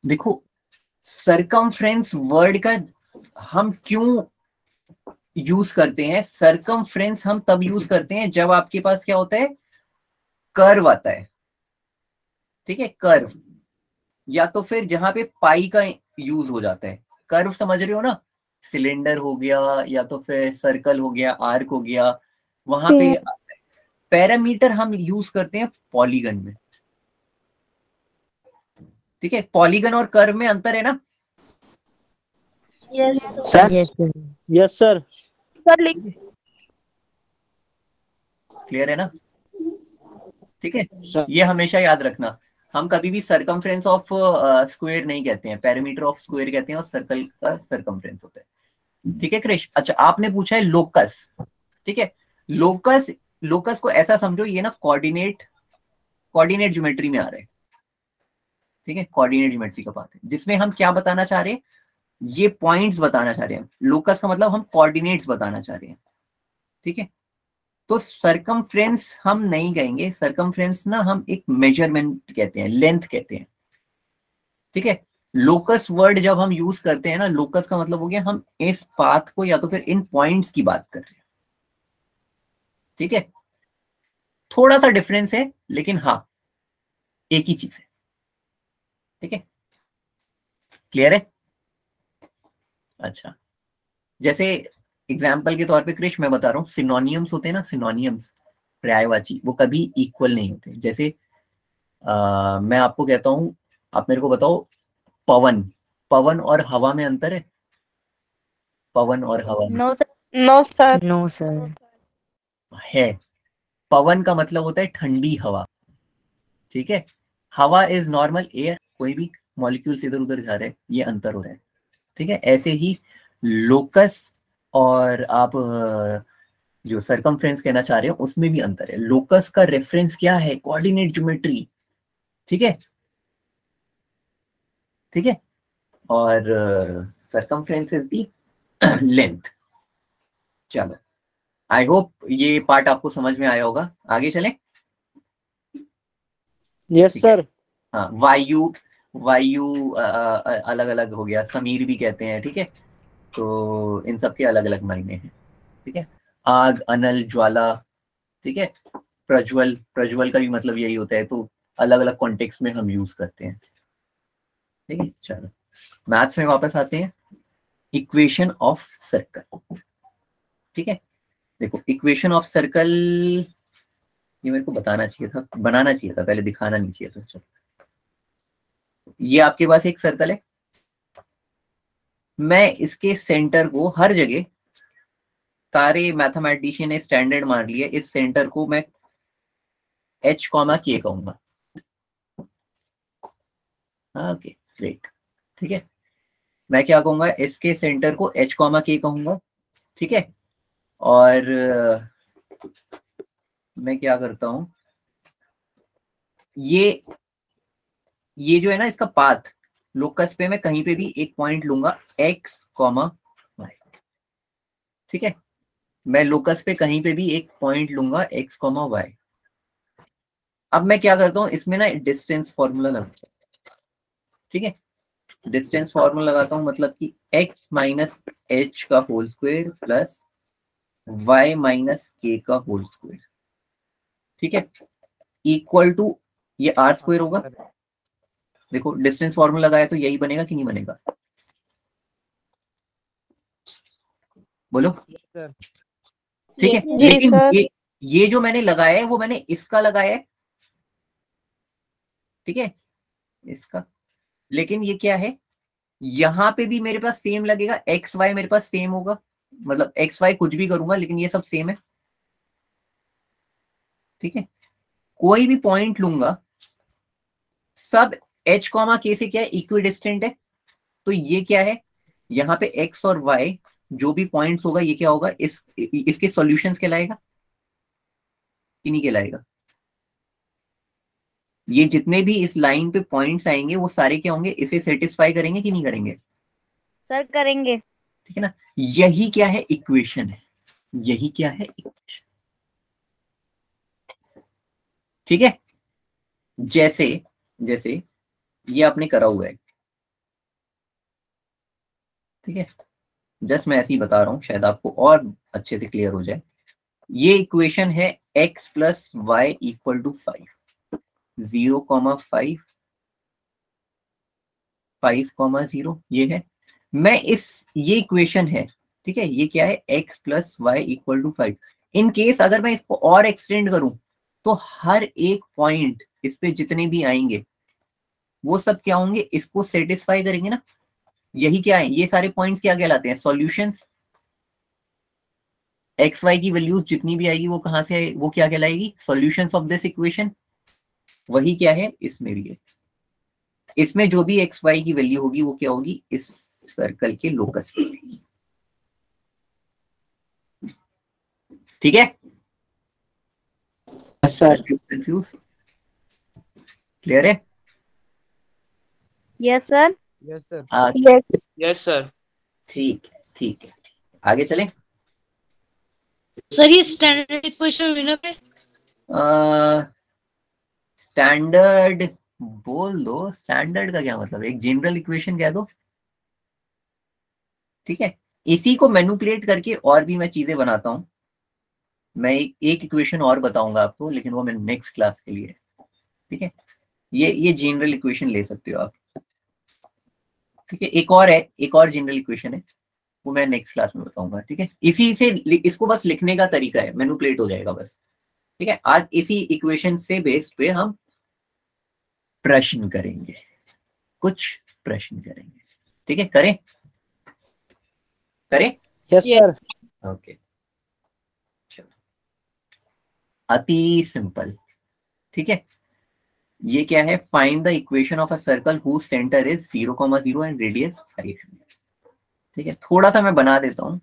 देखो, सरकमफ्रेंस वर्ड का हम क्यों यूज करते हैं, सरकमफ्रेंस हम तब यूज करते हैं जब आपके पास क्या होता है, कर्व आता है, ठीक है, कर्व, या तो फिर जहां पे पाई का यूज हो जाता है। कर्व समझ रहे हो ना, सिलेंडर हो गया या तो फिर सर्कल हो गया, आर्क हो गया, वहां पे पैरामीटर हम यूज करते हैं पॉलीगन में, ठीक है। पॉलीगन और कर्व में अंतर है ना? Sir yes sir. Yes sir. Sir लिख क्लियर है ना? ठीक है, ये हमेशा याद रखना, हम कभी भी सरकमफ्रेंस ऑफ स्क्वायर नहीं कहते हैं, पैरामीटर ऑफ स्क्वायर कहते हैं, और सर्कल का सरकमफ्रेंस होता है, ठीक है क्रिश। अच्छा, आपने पूछा है लोकस, ठीक है। लोकस, लोकस को ऐसा समझो, ये ना कोऑर्डिनेट ज्योमेट्री में आ रहा है, ठीक है, कोऑर्डिनेट ज्योमेट्री का बात है, जिसमें हम क्या बताना चाह रहे हैं, ये पॉइंट्स बताना चाह रहे हैं। लोकस का मतलब हम कोऑर्डिनेट्स बताना चाह रहे हैं, ठीक है। तो सरकमफ्रेंस हम नहीं कहेंगे, सरकमफ्रेंस ना हम एक मेजरमेंट कहते हैं, लेंथ कहते हैं, ठीक है। लोकस वर्ड जब हम यूज करते हैं ना, लोकस का मतलब हो गया हम इस पाथ को या तो फिर इन पॉइंट्स की बात कर रहे हैं, ठीक है। थोड़ा सा डिफरेंस है, लेकिन हाँ एक ही चीज है, ठीक है। क्लियर है? अच्छा, जैसे एग्जाम्पल के तौर पे क्रिश मैं बता रहा हूँ, सिनोनियम्स होते हैं ना, सिनोनियम्स, पर्यायवाची, वो कभी इक्वल नहीं होते। जैसे मैं आपको कहता हूँ, आप मेरे को बताओ, पवन, पवन और हवा में अंतर है? पवन और हवा में नो सर। No sir. है। पवन का मतलब होता है ठंडी हवा, ठीक है। हवा इज नॉर्मल एयर, कोई भी मॉलिक्यूल्स इधर उधर जा रहे हैं, ये अंतर हो रहा है, ठीक है। ऐसे ही लोकस और आप जो सरकमफ्रेंस कहना चाह रहे हो उसमें भी अंतर है। लोकस का रेफरेंस क्या है, कोऑर्डिनेट ज्योमेट्री, ठीक है, ठीक है। और सरकमफ्रेंस इज दी लेंथ। चलो, आई होप ये पार्ट आपको समझ में आया होगा। आगे चलें? Yes sir. हाँ, वायु, वायु अलग अलग हो गया, समीर भी कहते हैं, ठीक है। तो इन सब के अलग अलग मायने हैं, ठीक है। आग, अनल, ज्वाला, ठीक है। प्रज्वल, प्रज्वल का भी मतलब यही होता है, तो अलग अलग कॉन्टेक्स्ट में हम यूज करते हैं, ठीक है। चलो, मैथ्स में वापस आते हैं। इक्वेशन ऑफ सर्कल, ठीक है। देखो, इक्वेशन ऑफ सर्कल ये मेरे को बताना चाहिए था, बनाना चाहिए था पहले, दिखाना नहीं चाहिए था। चलो, ये आपके पास एक सर्कल है, मैं इसके सेंटर को हर जगह, सारे मैथमेटिशियन ने स्टैंडर्ड मार लिया, इस सेंटर को मैं h कॉमा k कहूंगा, ओके ग्रेट, ठीक है। मैं क्या कहूंगा, इसके सेंटर को h कॉमा k कहूंगा, ठीक है। और मैं क्या करता हूं, ये जो है ना, इसका पाथ, लोकस पे मैं कहीं पे भी एक पॉइंट लूंगा x कॉमा y, ठीक है। मैं लोकस पे कहीं पे भी एक पॉइंट लूंगा x कॉमा y। अब मैं क्या करता हूं, इसमें ना डिस्टेंस फॉर्मूला लगाता हूं, ठीक है। डिस्टेंस फॉर्मूला लगाता हूं, मतलब कि x माइनस h का whole square plus y minus k का होल स्क्वायर, ठीक है, इक्वल टू ये r स्क्वायर होगा। देखो, डिस्टेंस फॉर्मूला लगाया तो यही बनेगा कि नहीं बनेगा, बोलो, ठीक है। जी लेकिन सर। ये जो मैंने लगाया है वो मैंने इसका लगाया है, ठीक है, इसका। लेकिन ये क्या है, यहां पे भी मेरे पास सेम लगेगा, एक्स वाई मेरे पास सेम होगा, मतलब एक्स वाई कुछ भी करूंगा लेकिन ये सब सेम है, ठीक है। कोई भी पॉइंट लूंगा, सब h कॉमा k से क्या है, इक्वी डिस्टेंट है। तो ये क्या है, यहाँ पे x और y जो भी पॉइंट्स होगा, ये क्या होगा, इसके सॉल्यूशंस कहलाएगा कि नहीं कहलाएगा? ये जितने भी इस लाइन पे पॉइंट्स आएंगे वो सारे क्या होंगे, इसे सेटिस्फाई करेंगे कि नहीं करेंगे? सर करेंगे। ठीक है ना, यही क्या है, इक्वेशन है, यही क्या है, इक्वेशन, ठीक है। जैसे जैसे ये आपने करा हुआ है, ठीक है, जस्ट मैं ऐसे ही बता रहा हूँ, शायद आपको और अच्छे से क्लियर हो जाए। ये इक्वेशन है x plus y equal to 5, 0,5, 5,0 ये है। मैं ये इक्वेशन है, ठीक है, ये क्या है, x plus y equal to 5। In case अगर मैं इसको और एक्सटेंड करूं तो हर एक पॉइंट इस पे जितने भी आएंगे वो सब क्या होंगे, इसको सेटिस्फाई करेंगे ना। यही क्या है, ये सारे पॉइंट्स क्या कहलाते हैं, सॉल्यूशंस। एक्स वाई की वैल्यूज जितनी भी आएगी वो कहां से आए, वो क्या कहलाएगी, सॉल्यूशंस ऑफ दिस इक्वेशन। वही क्या है इसमें भी है, इसमें जो भी एक्स वाई की वैल्यू होगी वो क्या होगी, इस सर्कल के लोकस पे होगी। ठीक है, कंफ्यूज, क्लियर है? Yes sir. Yes sir. Yes sir. ठीक है, ठीक है, आगे चलें। सर ये स्टैंडर्ड इक्वेशन हुई ना पे? स्टैंडर्ड बोल दो, स्टैंडर्ड का क्या मतलब, एक जनरल इक्वेशन कह दो, ठीक है। इसी को मैनिपुलेट करके और भी मैं चीजें बनाता हूं। मैं एक इक्वेशन और बताऊंगा आपको, लेकिन वो मैं नेक्स्ट क्लास के लिए, ठीक है। ये जनरल इक्वेशन ले सकते हो आप, ठीक है। एक और है, एक और जनरल इक्वेशन है, वो मैं नेक्स्ट क्लास में बताऊंगा, ठीक है। इसी से इसको बस लिखने का तरीका है, मैनिपुलेट हो जाएगा बस, ठीक है। आज इसी इक्वेशन से बेस्ड पे हम प्रश्न करेंगे, कुछ प्रश्न करेंगे, ठीक है। करें करें? Yes sir. ओके, चलो, अति सिंपल, ठीक है। ये क्या है, find the equation of a circle whose centre is 0,0 and radius 5, ठीक है। थोड़ा सा मैं बना देता हूँ,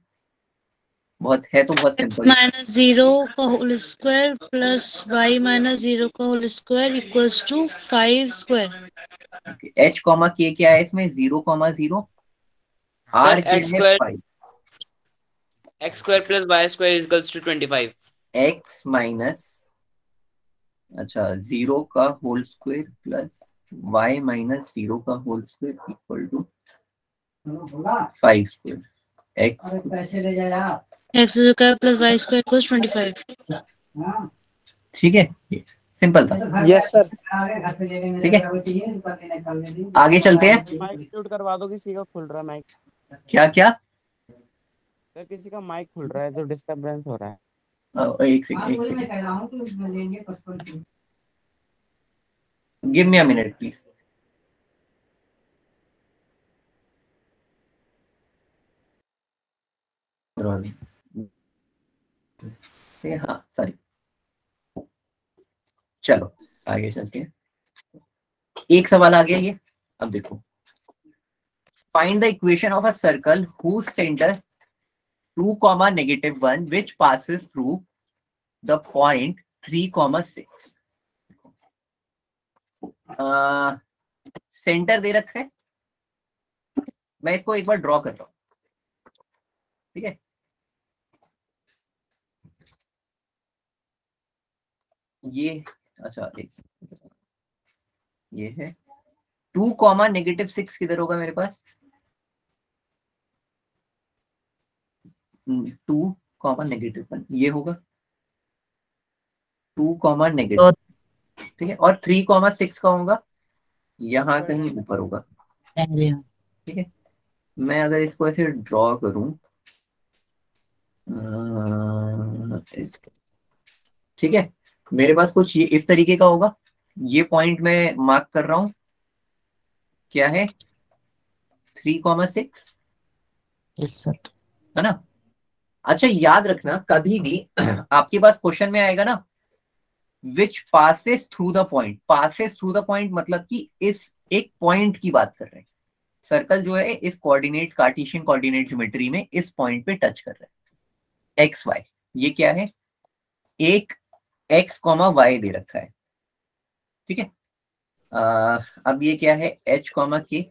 बहुत है तो बहुत x सिंपल। माइनस 0 का whole square plus y minus 0 का whole square equals to 5 square. h comma k क्या है इसमें, 0,0, r सर क्या है 5, x square plus y square equals to 25। x minus, अच्छा 0 का whole square plus y minus 0 का whole square equal to 5 square, x पैसे ले जाया। x square plus y square equals 25। ठीक है, सिंपल था। Yes sir. ठीक है, आगे चलते हैं। माइक म्यूट करवा दो, किसी का खुल रहा है माइक। क्या क्या? सर किसी का माइक खुल रहा है तो डिस्टरबेंस हो रहा है। एक second, give me a minute please. हाँ सॉरी, चलो आगे चलते हैं। एक सवाल आ गया ये, अब देखो, find the equation of a circle whose centre 2,-1 which passes through the point 3,6। Centre दे रखा है, मैं इसको एक बार ड्रॉ कर रहा हूं, ठीक है। ये अच्छा, एक ये है 2,-6 किधर होगा मेरे पास, 2,-1 ये होगा 2,-, ठीक है। और 3,6 का होगा यहाँ कहीं ऊपर होगा, ठीक है। मैं अगर इसको ऐसे ड्रॉ करूं, ठीक है, मेरे पास कुछ ये इस तरीके का होगा। ये पॉइंट मैं मार्क कर रहा हूं, क्या है 3,6, है ना। अच्छा याद रखना, कभी भी आपके पास क्वेश्चन में आएगा ना विच passes through the point, passes through the point मतलब कि इस एक पॉइंट की बात कर रहे हैं। सर्कल जो है इस कोऑर्डिनेट, कार्टेशियन कोऑर्डिनेट ज्योमेट्री में इस पॉइंट पे टच कर रहे हैं, एक्स वाई। ये क्या है, एक x, y दे रखा है, ठीक है। अब ये क्या है, h, k।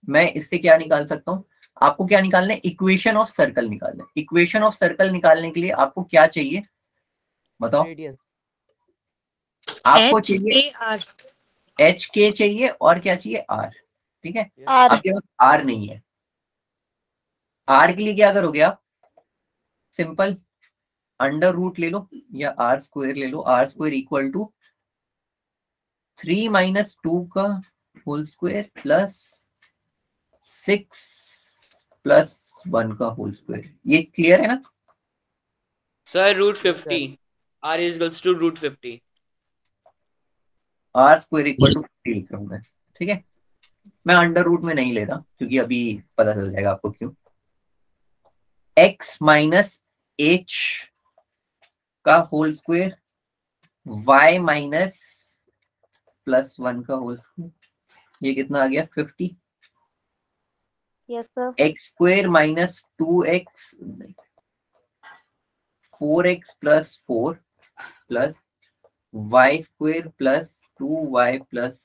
मैं इससे क्या निकाल सकता हूं, आपको क्या निकालना है, इक्वेशन ऑफ सर्कल निकालना है। इक्वेशन ऑफ सर्कल निकालने के लिए आपको क्या चाहिए बताओ, रेडियस आपको चाहिए h k चाहिए और क्या चाहिए r, ठीक है। R। आपके पास r नहीं है, आर के लिए क्या करोगे आप, सिंपल अंडर रूट ले लो या आर स्क्वायर ले लो। R square equal to 3 minus 2 का होल स्क्वायर प्लस 6 प्लस 1 का होल स्क्वायर। ये क्लियर है ना sir? √50, r is equals to √50। R square equal to 50 लिख रहा हूं मैं, ठीक है। मैं अंडर रूट में नहीं ले रहा क्योंकि अभी पता चल जाएगा आपको क्यों। x माइनस एच का whole square, y minus plus 1 का होल स्क्वायर, ये कितना आ गया 50। Yes sir. X square minus 2x 4x plus 4 plus y square plus 2y plus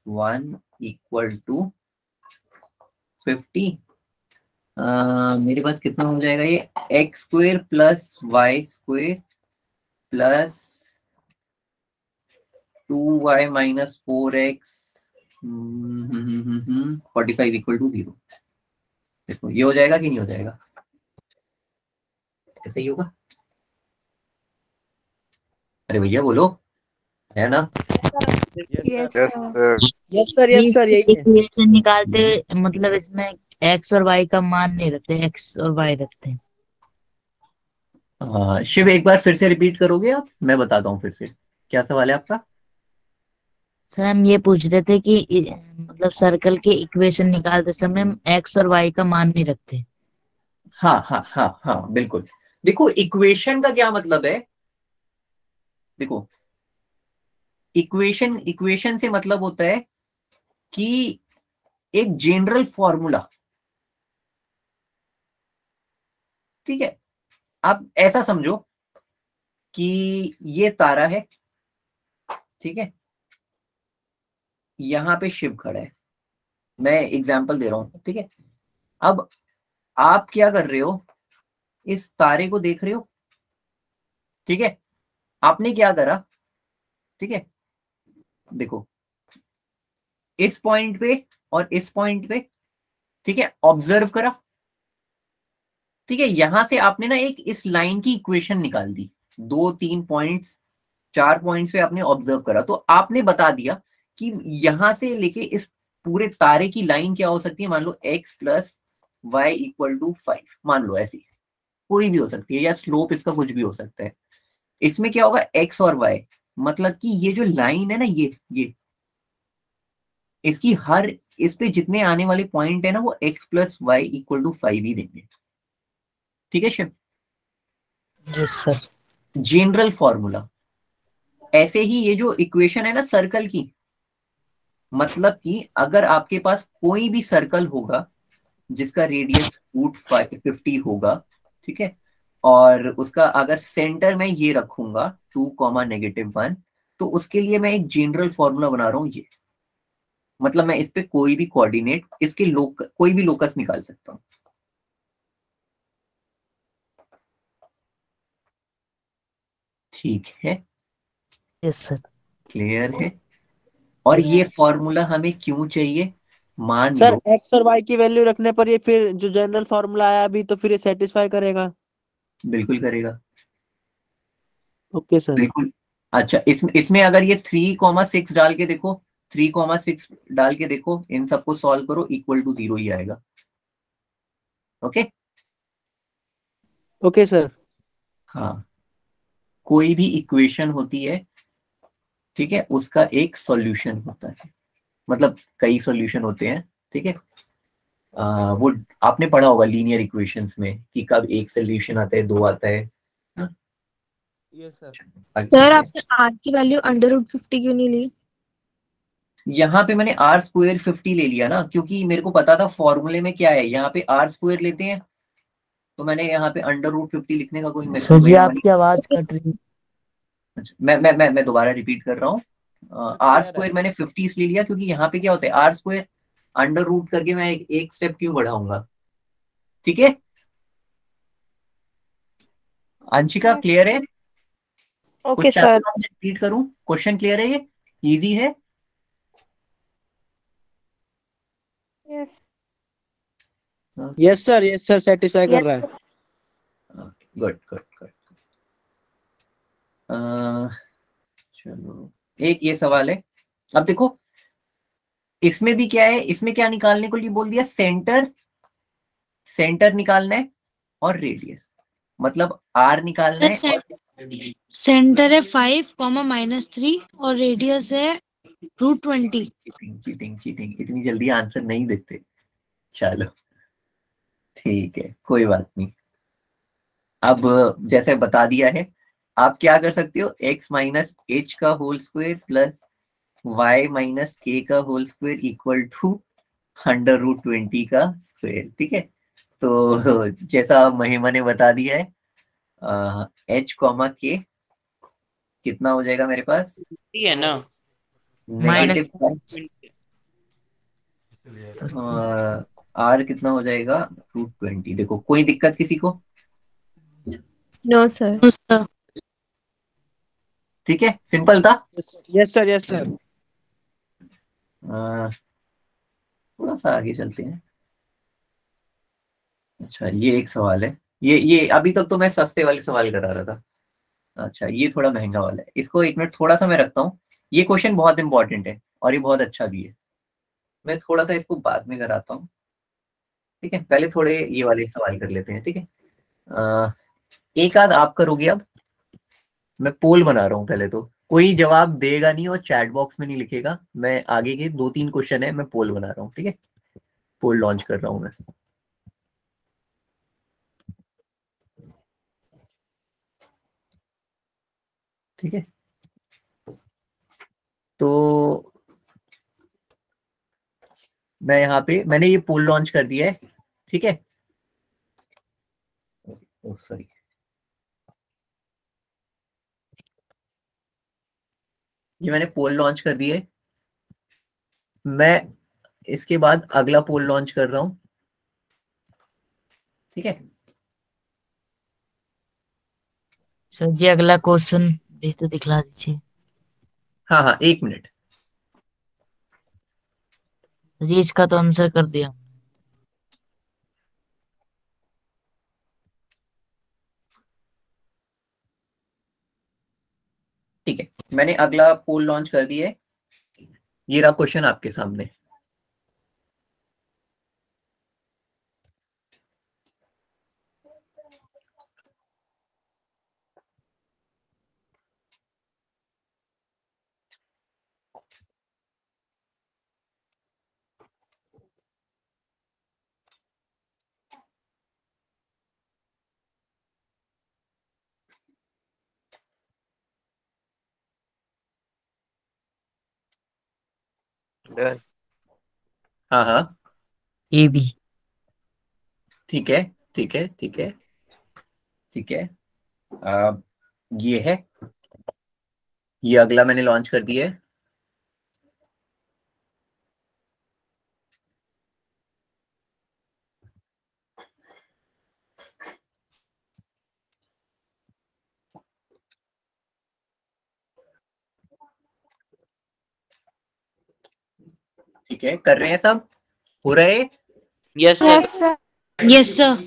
1 equal to 50। मेरे पास कितना हो जाएगा ये, x square plus y square plus 2y minus 4x 45 equal to 0। देखो ये हो जाएगा कि नहीं हो जाएगा, ऐसे ही होगा। अरे भैया बोलो, है ना? Yes yes sir yes sir यही है। इक्वेशन निकालते मतलब इसमें एक्स और वाई का मान नहीं रखते, एक्स और वाई रखते हैं। शिव एक बार फिर से रिपीट करोगे आप, मैं बताता हूँ फिर से। क्या सवाल है आपका? सर हम ये पूछ रहे थे कि मतलब सर्कल के इक्वेशन निकालते समय हम एक्स और वाई का मान नहीं रखते। हाँ हाँ हाँ हाँ बिल्कुल। देखो इक्वेशन का क्या मतलब है, देखो इक्वेशन से मतलब होता है कि एक जनरल फॉर्मूला, ठीक है। आप ऐसा समझो कि ये तारा है, ठीक है, यहां पे शिव खड़ा है, मैं एग्जांपल दे रहा हूं, ठीक है। अब आप क्या कर रहे हो, इस तारे को देख रहे हो, ठीक है। आपने क्या करा, ठीक है, देखो इस पॉइंट पे और इस पॉइंट पे, ठीक है, ऑब्जर्व करा, ठीक है। यहां से आपने ना एक इस लाइन की इक्वेशन निकाल दी, 2 3 पॉइंट्स 4 पॉइंट्स पे आपने ऑब्जर्व करा, तो आपने बता दिया कि यहां से लेके इस पूरे तारे की लाइन क्या हो सकती है। मान लो x plus y equal to 5, मान लो ऐसी कोई भी हो सकती है, या स्लोप इसका कुछ भी हो सकता है। इसमें क्या होगा, x और y, मतलब कि ये जो लाइन है ना, ये इसकी हर, इस पे जितने आने वाले पॉइंट है ना, वो x plus y equal to 5 ही देंगे, ठीक है Shiv? Yes sir. General formula. ऐसे ही ये जो इक्वेशन है ना सर्कल की, मतलब कि अगर आपके पास कोई भी सर्कल होगा जिसका रेडियस √50 होगा, ठीक है, और उसका अगर सेंटर में ये रखूंगा 2, -1, तो उसके लिए मैं एक जनरल फॉर्मूला बना रहा हूं ये, मतलब मैं इस पे कोई भी कोऑर्डिनेट, इसके कोई भी लोकस निकाल सकता हूं, ठीक है? Yes sir. क्लियर है? और ये फॉर्मूला हमें क्यों चाहिए, मान सर लो एक्स और वाई की वैल्यू रखने पर ये फिर जो जनरल फॉर्मूला आया अभी, तो फिर ये सेटिस्फाई करेगा। बिल्कुल करेगा, ओके सर। बिल्कुल। अच्छा इसमें अगर ये 3, 6 डाल के देखो, 3, 6 डाल के देखो, इन सबको सॉल्व करो, इक्वल टू 0 ही आएगा। Okay okay sir. हाँ, कोई भी इक्वेशन होती है, ठीक है, उसका एक सॉल्यूशन होता है, मतलब कई सॉल्यूशन होते हैं, ठीक है। वो आपने पढ़ा होगा लीनियर इक्वेशंस में कि कब एक सॉल्यूशन आता है, 2 आता है। Yes sir. सर आपने आर की वैल्यू √50 क्यों नहीं ली? यहाँ पे मैंने आर स्क्वायर 50 ले लिया ना, क्योंकि मेरे को पता था फॉर्मूले में क्या है, यहाँ पे आर स्क्वायर लेते हैं, तो मैंने यहाँ पे √50 लिखने का कोई सर जी मेरा आपकी आवाज कट रही है। मैं दोबारा रिपीट कर रहा हूँ। आर स्क्वायर मैंने 50 इसलिए लिया क्योंकि यहाँ पे क्या होता है, आर स्क्वायर अंडर रूट करके मैं एक स्टेप क्यों बढ़ाऊंगा, ठीक है? अंशिका क्लियर है? कुछ ओके चाहते सर। हो मैं रिपीट करूं? क्वेश्चन क्लियर है? ये इजी है? यस यस सर सेटिस्फाई कर रहा है। Good good good. चलो एक ये सवाल है, अब देखो इसमें भी क्या है, इसमें क्या निकालने को लिए बोल दिया, सेंटर, सेंटर निकालना है और रेडियस, मतलब आर निकालना है सर और सेंटर है 5, -3 और रेडियस है √20। चीटिंग चीटिंग चीटिंग, इतनी जल्दी आंसर नहीं देते। चलो ठीक है कोई बात नहीं। अब जैसे बता दिया है, आप क्या कर सकते हो, x माइनस एच का whole square plus y minus k का होल स्क्वायर इक्वल टू √20 का स्क्वायर। ठीक है, तो जैसा महिमा ने बता दिया है, h कॉमा के कितना हो जाएगा मेरे पास, ठीक है ना, नेगेटिव, r कितना हो जाएगा √20। देखो कोई दिक्कत किसी को, नो सर। ठीक है सिंपल था। Yes sir. थोड़ा सा आगे चलते हैं। अच्छा ये एक सवाल है, ये अभी तक तो मैं सस्ते वाले सवाल करा रहा था। अच्छा ये थोड़ा महंगा वाला है, इसको एक मिनट थोड़ा सा मैं रखता हूँ। ये क्वेश्चन बहुत इंपॉर्टेंट है और ये बहुत अच्छा भी है, मैं थोड़ा सा इसको बाद में कराता हूँ। ठीक है पहले थोड़े ये वाले सवाल कर लेते हैं। ठीक है, एक आध आप करोगे। अब मैं पोल बना रहा हूँ, पहले तो कोई जवाब देगा नहीं और चैट बॉक्स में नहीं लिखेगा। मैं आगे के 2-3 क्वेश्चन है, मैं पोल बना रहा हूँ। ठीक है, पोल लॉन्च कर रहा हूँ मैं। ठीक है, तो मैं यहाँ पे मैंने ये पोल लॉन्च कर दिया है। ठीक है, सॉरी, ये मैंने पोल लॉन्च कर दिया है। मैं इसके बाद अगला पोल लॉन्च कर रहा हूं। ठीक है सर जी अगला क्वेश्चन भी तो दिखला दीजिए। हाँ हाँ 1 मिनट। जी इसका तो आंसर कर दिया। ठीक है मैंने अगला पोल लॉन्च कर दिया है, ये रहा क्वेश्चन आपके सामने। डन। हाँ हाँ ए बी। ठीक है ठीक है ठीक है ठीक है। ये है, ये अगला मैंने लॉन्च कर दिया है। ठीक है कर रहे हैं सब, हो रहे। Yes sir. Yes sir.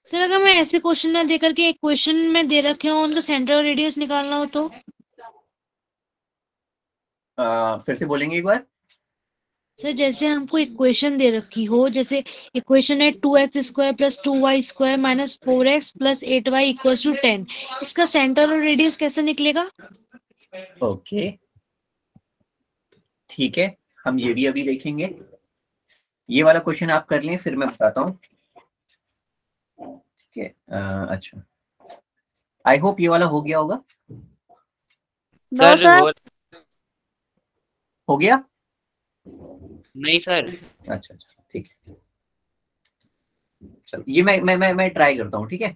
Sir अगर मैं ऐसे क्वेश्चन ना दे करके एक क्वेश्चन में दे रखे हो, उनका सेंटर और रेडियस निकालना हो तो? फिर से बोलेंगे एक बार। सर जैसे हमको इक्वेशन दे रखी हो, जैसे इक्वेशन है 2x² + 2y² - 4x + 8y = 10, इसका सेंटर और रेडियस कैसे निकलेगा? ओके ठीक है, हम ये भी अभी देखेंगे। ये वाला क्वेश्चन आप कर लें फिर मैं बताता हूँ। ठीक है अच्छा, आई होप ये वाला हो गया होगा। सर वो हो गया? नहीं सर। अच्छा अच्छा ठीक है। चलो ये मैं ट्राई करता हूँ, ठीक है।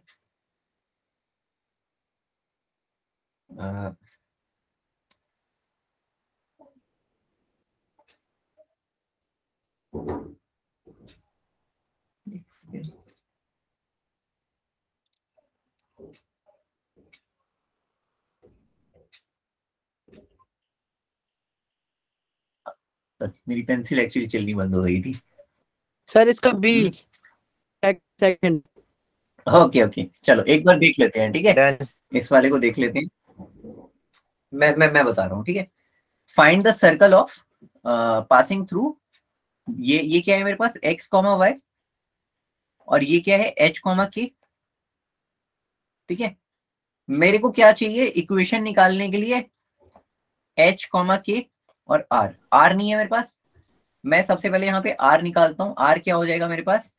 मेरी पेंसिल एक्चुअली चलनी बंद हो गई थी। सर इसका बी सेकंड। ओके ओके, चलो एक बार देख लेते हैं, ठीक है। डन। इस वाले को देख लेते हैं। मैं बता रहा हूँ, ठीक है। Find the circle of passing through, ये क्या है मेरे पास, x कॉमा वाई, और ये क्या है h कॉमा k, ठीक है। मेरे को क्या चाहिए इक्वेशन निकालने के लिए, h कॉमा k और r नहीं है मेरे पास। मैं सबसे पहले यहाँ पे r निकालता हूँ। r क्या हो जाएगा मेरे पास,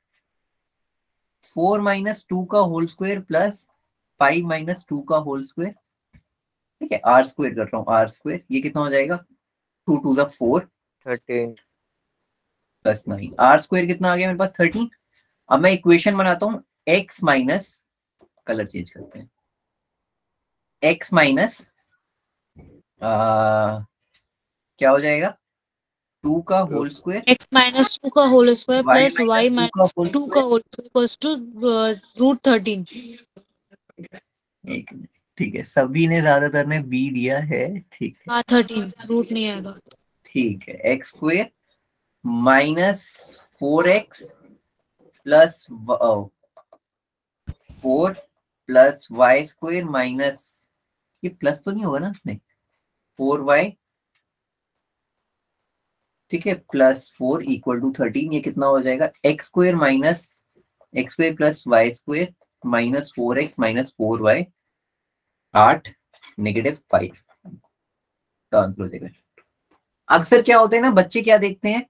4 माइनस 2 का होल स्क्वायर प्लस 5 माइनस 2 का होल स्क्वायर, ठीक है। r स्क्वायर कर रहा हूँ, r स्क्वायर, ये कितना हो जाएगा, 2 to the 4 13 plus 9, r square कितना आ गया मेरे पास 13। अब मैं इक्वेशन बनाता हूँ, x माइनस, कलर चेंज करते हैं, x माइनस क्या हो जाएगा, 2 का होल स्क्वायर, x माइनस 2 का whole square y plus y minus 2 का माइनस होल 2 का होल स्क्वायर इक्वल्स टू √13। एक मिनट, ठीक है। सभी ने ज्यादातर ने b दिया है, ठीक है। हाँ 13 रूट नहीं आएगा। ठीक है, x square minus 4x plus 4 plus y square minus, ये प्लस तो नहीं होगा ना, नहीं, 4y, ठीक है, प्लस 4 इक्वल टू 13। ये कितना हो जाएगा, x square minus x square plus y square minus 4x minus 4y, 8 negative 5 का आंसर हो जाएगा। अक्सर क्या होता है ना, बच्चे क्या देखते हैं,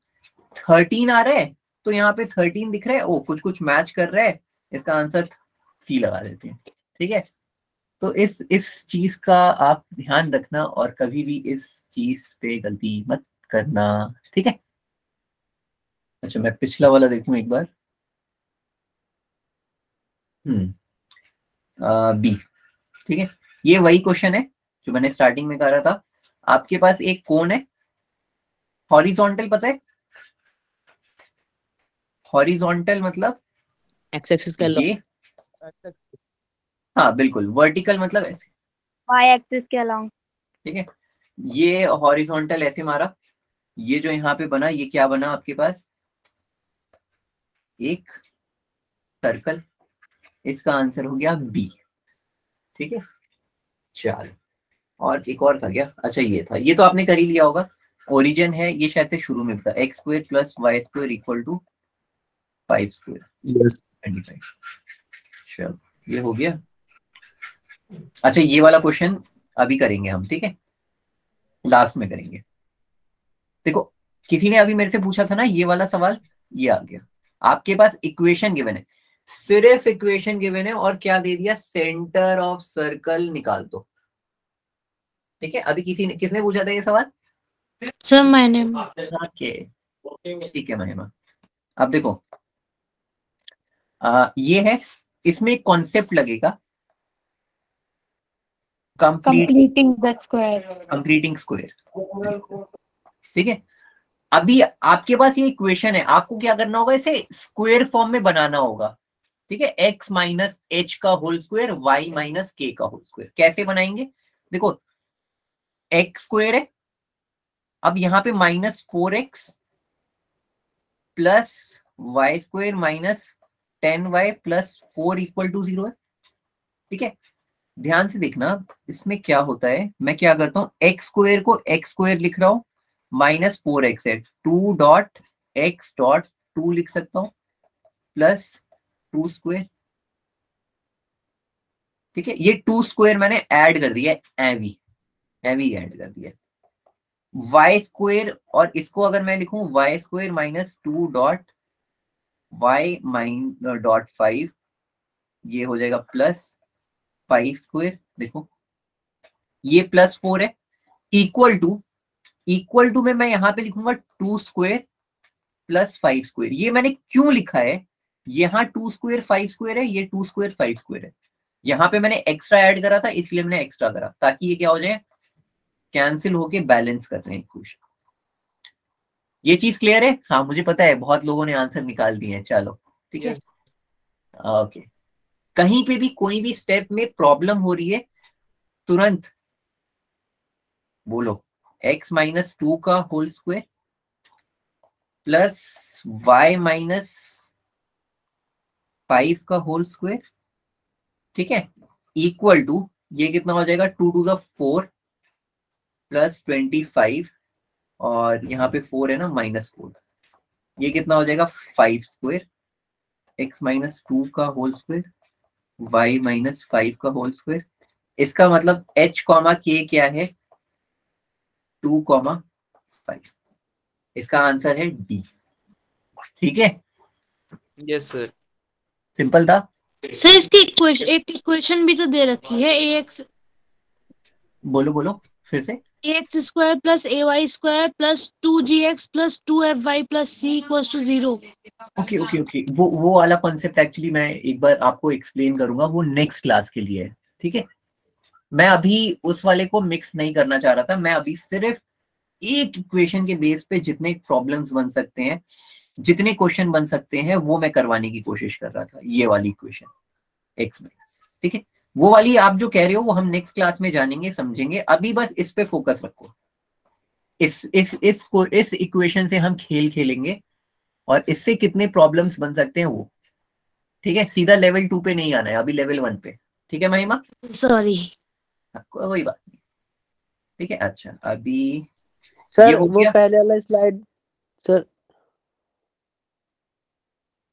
13 आ रहा है तो यहाँ पे 13 दिख रहा है, ओ कुछ कुछ मैच कर रहा है, इसका आंसर सी लगा देते हैं, ठीक है। तो इस चीज का आप ध्यान रखना और कभी भी इस चीज पे गलती मत करना, ठीक है। अच्छा मैं पिछला वाला देखूं एक बार, बी, ठीक है। ये वही क्वेश्चन है जो मैंने स्टार्टिंग में कहा रहा था। आपके पास एक कोण है, हॉरिजॉन्टल, पता है हॉरिजॉन्टल मतलब एक्स एक्सिस का ये, हाँ बिल्कुल, वर्टिकल मतलब ऐसे, y एक्सिस के अलोंग। ठीक है। ये हॉरिजॉन्टल ऐसे मारा, ये जो यहाँ पे बना, ये क्या बना आपके पास, एक सर्कल, इसका आंसर हो गया बी, ठीक है। चलो, और एक और था क्या, अच्छा ये था, ये तो आपने कर ही लिया होगा, ओरिजिन है, ये शायद से शुरू में था, x square plus y square equal to 5 square 25। चलो ये हो गया। अच्छा ये वाला क्वेश्चन अभी करेंगे हम, ठीक है, लास्ट में करेंगे। देखो किसी ने अभी मेरे से पूछा था ना ये वाला सवाल, ये आ गया। आपके पास इक्वेशन गिवन है, सिर्फ इक्वेशन गिवन है, और क्या दे दिया, सेंटर ऑफ सर्कल निकाल दो, ठीक है। अभी किसने पूछा था ये सवाल, सर मैंने ओके ठीक है महिमा। अब देखो ये है, इसमें एक कॉन्सेप्ट लगेगा, completing the square. Completing square, ठीक है। अभी आपके पास ये इक्वेशन है, आपको क्या करना होगा, इसे स्क्वायर फॉर्म में बनाना होगा, ठीक है। एक्स माइनस एच का whole square, Y minus k का होल स्क्वायर, कैसे बनाएंगे, देखो एक्स स्क्वायर है, अब यहाँ पे minus 4x plus y square minus 10y plus 4 equal to 0 है, ठीक है। ध्यान से देखना इसमें क्या होता है, मैं क्या करता हूँ, एक्स स्क्वायर को एक्स स्क्वायर लिख रहा हूँ, माइनस 4x है, 2 डॉट एक्स डॉट 2 लिख सकता हूँ, प्लस 2 स्क्वायर, ठीक है। ये 2 स्क्वायर मैंने ऐड कर दिया, एवी ऐड कर दिया, वाई स्क्वायर, और इसको अगर मैं लिखूं y square minus 2 dot y dot 5, ये हो जाएगा प्लस 5 स्क्वायर, देखो ये प्लस 4 है, इक्वल टू में मैं यहां पे लिखूंगा 2 स्क्वायर प्लस 5 स्क्वायर। ये मैंने क्यों लिखा है, यहाँ 2 स्क्वायर 5 स्क्वायर है, ये 2 स्क्वायर 5 स्क्वायर है। यहाँ पे मैंने एक्स्ट्रा ऐड करा था, इसलिए मैंने एक्स्ट्रा करा ताकि ये क्या हो जाए, कैंसिल होके बैलेंस कर रहे हैं इक्वेशन। ये चीज क्लियर है? हाँ मुझे पता है बहुत लोगों ने आंसर निकाल दिए हैं। चलो ठीक है, ओके। कहीं पे भी कोई भी स्टेप में प्रॉब्लम हो रही है तुरंत बोलो x माइनस 2 का whole square plus y minus 5 का होल स्क्वायर, ठीक है, इक्वल टू ये कितना हो जाएगा 2 to the 4 प्लस 25 और यहाँ पे 4 है ना -4, ये कितना हो जाएगा 5 स्क्वायर x माइनस 2 का होल स्क्वायर y माइनस 5 का होल स्क्वायर। इसका मतलब h कॉमा k क्या है 2,5। इसका आंसर है डी। ठीक है, यस सर। सिंपल था। सर इसकी एक इक्वेशन भी तो दे रखी है, ax बोलो बोलो फिर से। ax square plus ay square plus 2gx plus 2fy plus c equals to 0। Okay okay okay, वो वाला कॉन्सेप्ट एक्चुअली मैं एक बार आपको एक्सप्लेन करूंगा, वो नेक्स्ट क्लास के लिए है। ठीक है, मैं अभी उस वाले को मिक्स नहीं करना चाह रहा था। मैं अभी सिर्फ एक इक्वेशन के बेस पे जितने प्रॉब्लम्स बन सकते हैं, जितने क्वेश्चन बन सकते हैं, वो मैं करवाने की कोशिश कर रहा था। ये वाली इक्वेशन x माइनस, ठीक है, वो वाली आप जो कह रहे हो वो हम नेक्स्ट क्लास में जानेंगे, समझेंगे। अभी बस इस पे फोकस रखो। इस इक्वेशन से हम खेल खेलेंगे और इससे कितने प्रॉब्लम्स बन सकते हैं वो। ठीक है, सीधा लेवल 2 पे नहीं आना है, अभी लेवल 1 पे। ठीक है महिमा, सॉरी कोई बात नहीं। ठीक है, अच्छा अभी सर हो वो गया? पहले वाला स्लाइड सर,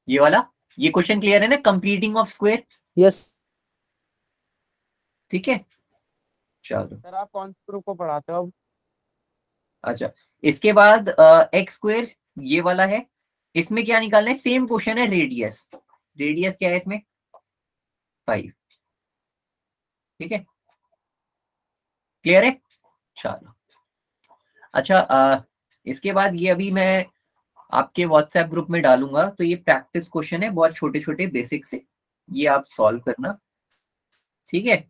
ये वाला, ये क्वेश्चन क्लियर है ना, कंप्लीटिंग ऑफ स्क्वायर। यस ठीक है, चलो सर आप कौन से ग्रुप को पढ़ाते हो अब? अच्छा, इसके बाद एक्स स्क्वायर ये वाला है। इसमें क्या निकालना है, सेम क्वेश्चन है, रेडियस। रेडियस क्या है इसमें 5। ठीक है, क्लियर है, चलो। अच्छा इसके बाद ये अभी मैं आपके व्हाट्सएप ग्रुप में डालूंगा, तो ये प्रैक्टिस क्वेश्चन है, बहुत छोटे छोटे बेसिक से, ये आप सॉल्व करना। ठीक है,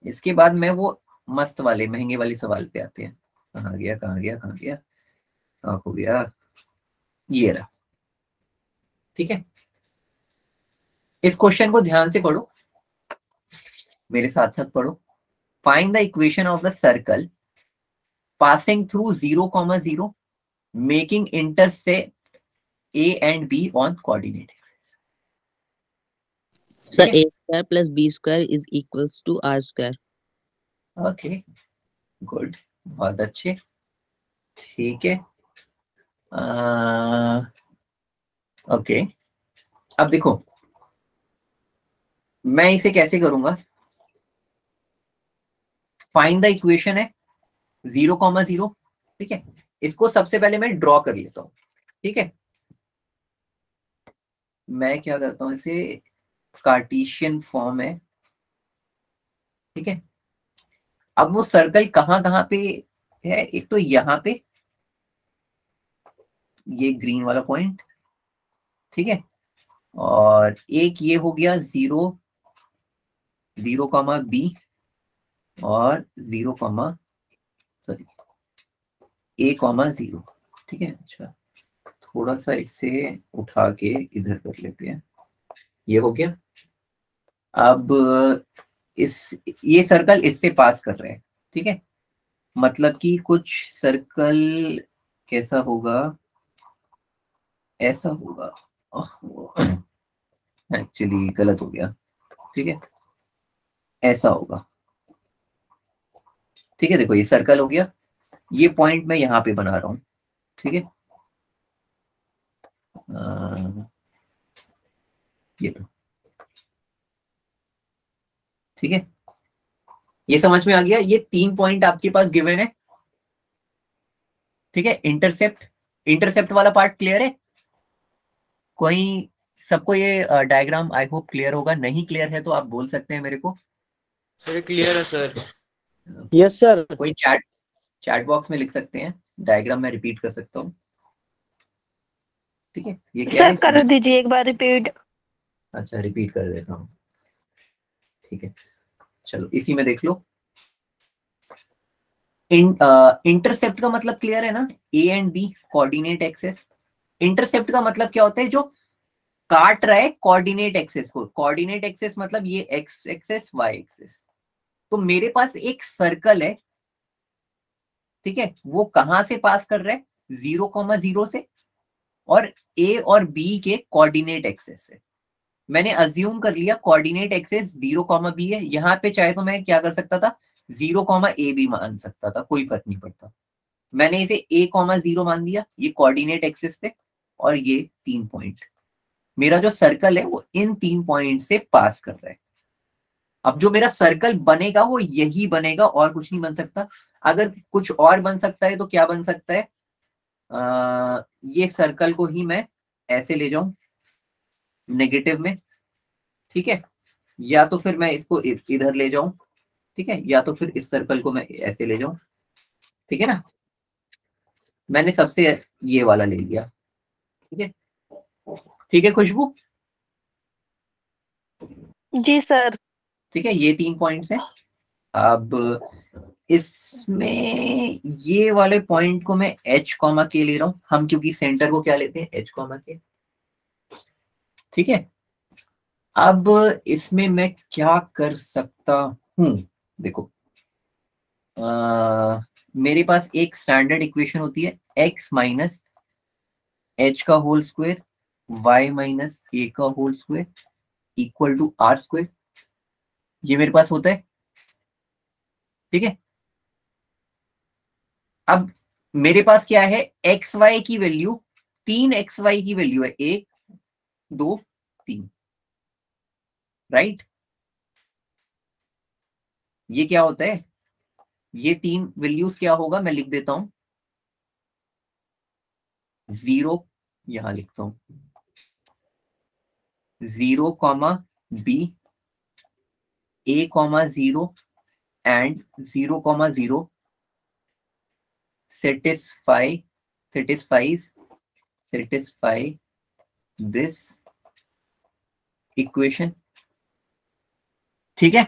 इसके बाद मैं वो मस्त वाले महंगे वाले सवाल पे आते हैं। कहाँ गया कहाँ गया कहाँ गया, कहाँ हो गया, ये रहा। ठीक है, इस क्वेश्चन को ध्यान से पढ़ो, मेरे साथ साथ पढ़ो। Find the equation of the circle passing through 0,0 making intersect A and B on coordinate axis. Sir a square plus b square is equals to r square। Okay good, बहुत अच्छे। ठीक है, ओके अब देखो मैं इसे कैसे करूंगा। फाइंड द इक्वेशन है 0,0। ठीक है, इसको सबसे पहले मैं ड्रॉ कर लेता हूं। ठीक है, मैं क्या करता हूं, इसे कार्टेशियन फॉर्म है। ठीक है, अब वो सर्कल कहाँ कहाँ पे है, एक तो यहाँ पे ये ग्रीन वाला पॉइंट, ठीक है, और एक ये हो गया 0,0, B और 0,A,0। ठीक है, अच्छा थोड़ा सा इससे उठा के इधर कर लेते हैं, ये हो गया। अब ये सर्कल इससे पास कर रहे हैं। ठीक है, मतलब कि कुछ सर्कल कैसा होगा, ऐसा होगा। एक्चुअली गलत हो गया। ठीक है, ऐसा होगा। ठीक है, देखो ये सर्कल हो गया, ये पॉइंट मैं यहाँ पे बना रहा हूं। ठीक है, ये तो ठीक है, ये समझ में आ गया। ये 3 पॉइंट आपके पास गिवन है। ठीक है, इंटरसेप्ट वाला पार्ट क्लियर है? कोई सबको ये डायग्राम आई होप क्लियर होगा। नहीं क्लियर है तो आप बोल सकते हैं मेरे को। सर क्लियर है सर। Yes sir. कोई चैट बॉक्स में लिख सकते हैं, डायग्राम में रिपीट कर सकता हूँ। ठीक है, ये क्या है सर कर दीजिए एक बार रिपीट। अच्छा रिपीट कर देता हूँ, ठीक है। चलो इसी में देख लो, इंटरसेप्ट का मतलब क्लियर है ना, A and B coordinate axes. Intercept का मतलब क्या होता है, जो काट रहा है कोऑर्डिनेट एक्सेस को। कोऑर्डिनेट एक्सेस मतलब ये एक्स एक्सेस वाई एक्सेस। तो मेरे पास एक सर्कल है, ठीक है, वो कहां से पास कर रहा है, 0,0 से, और ए और बी के कोऑर्डिनेट एक्सेस से। मैंने अज्यूम कर लिया कोऑर्डिनेट एक्सेस 0,b है। यहाँ पे चाहे तो मैं क्या कर सकता था, 0,a भी मान सकता था, कोई फर्क नहीं पड़ता। मैंने इसे a,0 मान दिया, ये कोऑर्डिनेट एक्सेस पे, और ये 3 पॉइंट। मेरा जो सर्कल है वो इन 3 पॉइंट से पास कर रहा है। अब जो मेरा सर्कल बनेगा वो यही बनेगा, और कुछ नहीं बन सकता। अगर कुछ और बन सकता है तो क्या बन सकता है, ये सर्कल को ही मैं ऐसे ले जाऊं नेगेटिव में, ठीक है, या तो फिर मैं इसको इधर ले जाऊं, ठीक है, या तो फिर इस सर्कल को मैं ऐसे ले जाऊं, ठीक है ना। मैंने सबसे ये वाला ले लिया, ठीक है, ठीक है खुशबू, जी सर। ठीक है, ये 3 पॉइंट्स हैं। अब इसमें ये वाले पॉइंट को मैं h कॉमा के ले रहा हूं हम, क्योंकि सेंटर को क्या लेते हैं, h कॉमा के, ठीक है। अब इसमें मैं क्या कर सकता हूं, देखो मेरे पास एक स्टैंडर्ड इक्वेशन होती है, x माइनस एच का whole square y minus a का whole square equal to are square. ये मेरे पास होता है, ठीक है। अब मेरे पास क्या है, एक्स वाई की वैल्यू, 3xy की वैल्यू है 1 2 3, राइट। ये क्या होता है, ये 3 वैल्यूज क्या होगा, मैं लिख देता हूं, 0 यहां लिखता हूं, 0,b, a,0 and 0,0 satisfy this equation, ठीक है।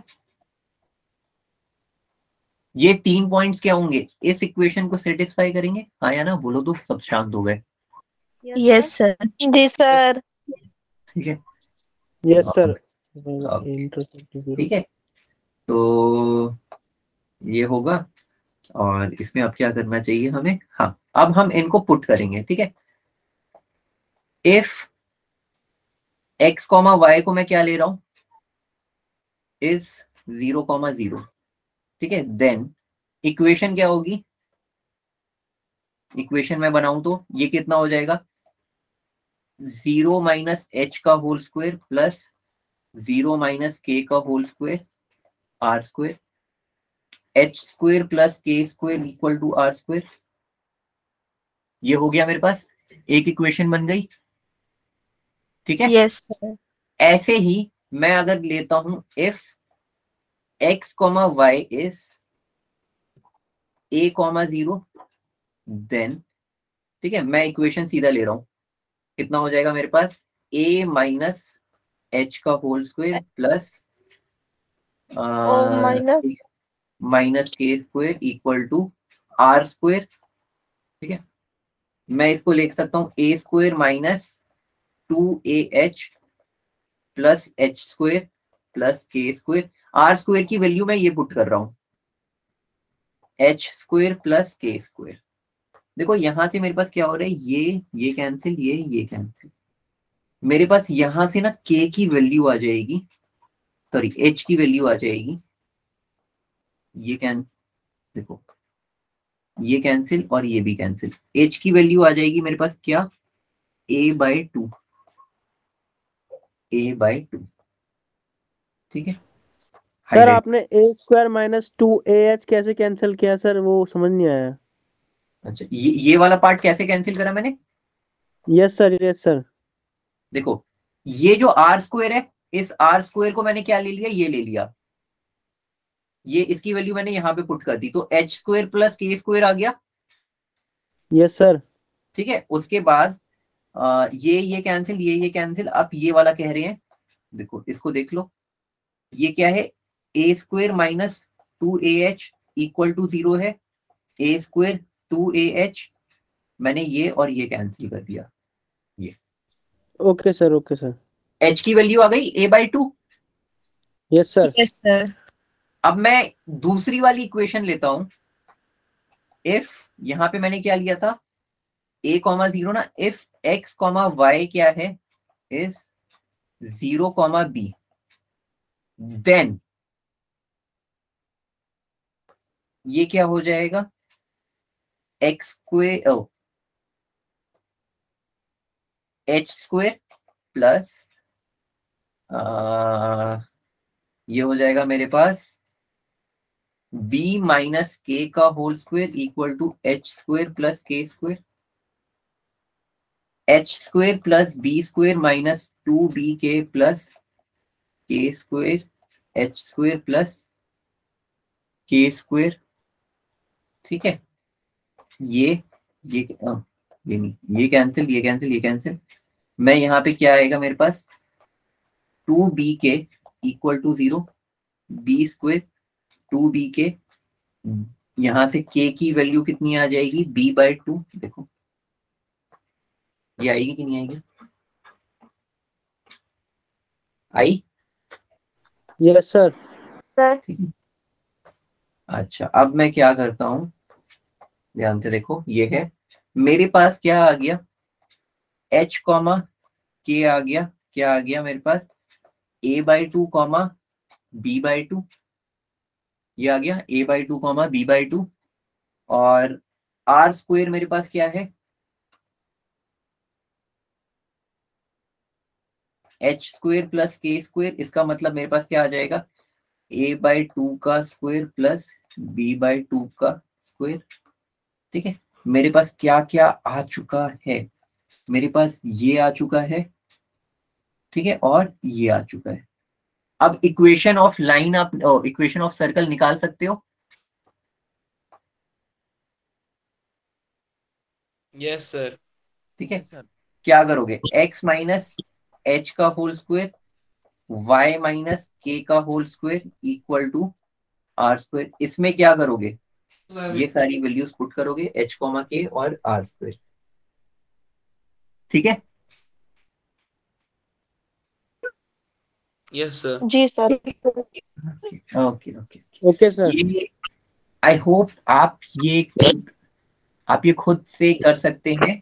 ये 3 पॉइंट्स क्या होंगे, इस इक्वेशन को सेटिस्फाई करेंगे, हाँ या ना, बोलो तो सब शांत हो गए, यस सर। जी सर। ठीक है। Yes sir. ठीक है, तो ये होगा, और इसमें अब क्या करना चाहिए हमें, हाँ अब हम इनको पुट करेंगे, ठीक है। इफ x, y को मैं क्या ले रहा हूं, इज 0,0, ठीक है, देन इक्वेशन क्या होगी, इक्वेशन में बनाऊं तो ये कितना हो जाएगा, 0 माइनस एच का whole square plus 0 minus k का whole square are square, h square plus के square equal to are square. ये हो गया मेरे पास, एक इक्वेशन बन गई, ठीक है। Yes sir. ऐसे ही मैं अगर लेता हूं, if x, y is a,0, then, ठीक है, मैं इक्वेशन सीधा ले रहा हूं, कितना हो जाएगा मेरे पास, a माइनस एच का whole square plus minus K square equal to are square, ठीक है। मैं इसको लिख सकता हूं a square minus 2ah plus H square plus के स्क्वायर। आर स्क्वायर की वैल्यू मैं ये पुट कर रहा हूं, एच स्क्वायर प्लस के स्क्वायर। देखो यहां से मेरे पास क्या हो रहा है, ये कैंसिल, ये कैंसिल, मेरे पास यहां से ना के की वैल्यू आ जाएगी, सॉरी एच की वैल्यू आ जाएगी, ये कैंसिल, देखो ये कैंसिल और ये भी कैंसिल, एच की वैल्यू आ जाएगी मेरे पास क्या, a/2, ठीक है। सर आपने a स्क्वायर माइनस 2ah कैसे कैंसिल किया सर, वो समझ नहीं आया। अच्छा ये वाला पार्ट कैसे कैंसिल करा मैंने, यस सर, यस सर। देखो ये जो आर स्क्वायर है, इस आर स्क्वायर को मैंने क्या ले लिया, ये ले लिया, ये इसकी वैल्यू मैंने यहां पे पुट कर दी, तो एच स्क्वायर प्लस के स्क्वायर आ गया, यस सर। ठीक है। उसके बाद ये कैंसिल, ये कैंसिल। आप ये वाला कह रहे हैं, देखो इसको देख लो, ये क्या है, a square minus 2AH equal to 0 है, ए स्क्वेयर 2AH, मैंने ये और ये कैंसिल कर दिया, ये। Okay sir, okay sir. H की वैल्यू आ गई A/2। Yes sir. Yes sir. अब मैं दूसरी वाली इक्वेशन लेता हूं। इफ यहां पे मैंने क्या लिया था, A,0 ना, इफ X, Y क्या है, इज 0, B, देन ये क्या हो जाएगा, H स्क्वेयर प्लस ये हो जाएगा मेरे पास B माइनस K का whole square equal to H square plus K square, H square plus B square minus 2BK plus K square, H square plus K square. ठीक है, ये नहीं, ये कैंसिल, ये कैंसिल, ये कैंसिल। मैं यहाँ पे क्या आएगा मेरे पास, 2BK equal to 0, B square 2BK, यहां से K की वैल्यू कितनी आ जाएगी, B/2। देखो ये आएगी कि नहीं आएगी, आई? Yes sir. ठीक है। अच्छा, अब मैं क्या करता हूं, ध्यान से देखो, ये है मेरे पास क्या आ गया, H, K आ गया, क्या आ गया मेरे पास, A/2, B/2, ये आ गया A/2, B/2, और R स्क्वेयर मेरे पास क्या है, H square plus K square. इसका मतलब मेरे पास क्या आ जाएगा, A/2 का स्क्वेयर प्लस B/2 का स्क्वेयर। ठीक है, मेरे पास क्या क्या आ चुका है, मेरे पास ये आ चुका है, ठीक है, और ये आ चुका है। अब इक्वेशन ऑफ लाइन आप इक्वेशन ऑफ सर्कल निकाल सकते हो। Yes sir. ठीक है सर, क्या करोगे, x माइनस H का whole square, y minus K का whole square equal to R square. इसमें क्या करोगे, ये सारी वैल्यूज पुट करोगे, H, K और R स्क्वायर। ठीक है, यस सर। जी sir. Okay okay okay sir. ये आई होप आप ये खुद से कर सकते हैं।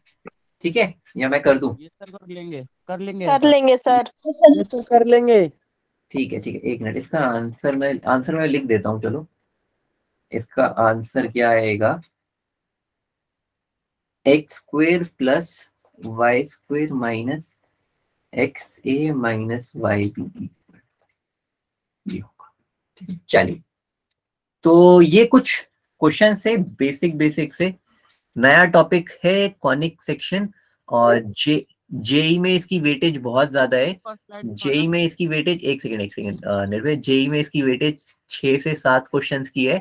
ठीक है, या मैं कर दूं? कर लेंगे, कर लेंगे कर लेंगे सर। यस सर, कर लेंगे। ठीक है, एक मिनट, इसका आंसर मैं लिख देता हूँ। चलो, इसका आंसर क्या आएगा, X square plus Y square minus XA minus YB, ये होगा। चलिए, तो ये कुछ क्वेश्चन से बेसिक से। नया टॉपिक है कॉनिक सेक्शन, और जेई में इसकी वेटेज बहुत ज्यादा है। जेई में इसकी वेटेज, एक सेकेंड निर्भय, जेई में इसकी वेटेज 6 से 7 क्वेश्चंस की है,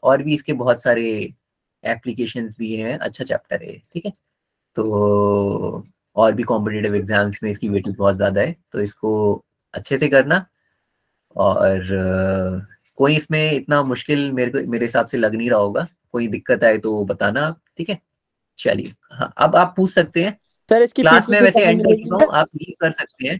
और भी इसके बहुत सारे एप्लीकेशंस भी हैं। अच्छा चैप्टर है, ठीक है। तो और भी कॉम्पिटिटिव एग्जाम्स में इसकी वेटेज बहुत ज्यादा है, तो इसको अच्छे से करना। और कोई इसमें इतना मुश्किल मेरे हिसाब से लग नहीं रहा होगा। कोई दिक्कत आए तो बताना आप, ठीक है। चलिए, हाँ, अब आप पूछ सकते हैं। सर इसकी क्लास में PPT वैसे कहाँ एंड कर मिलेगी? चुका हूँ, आप लीव कर सकते हैं।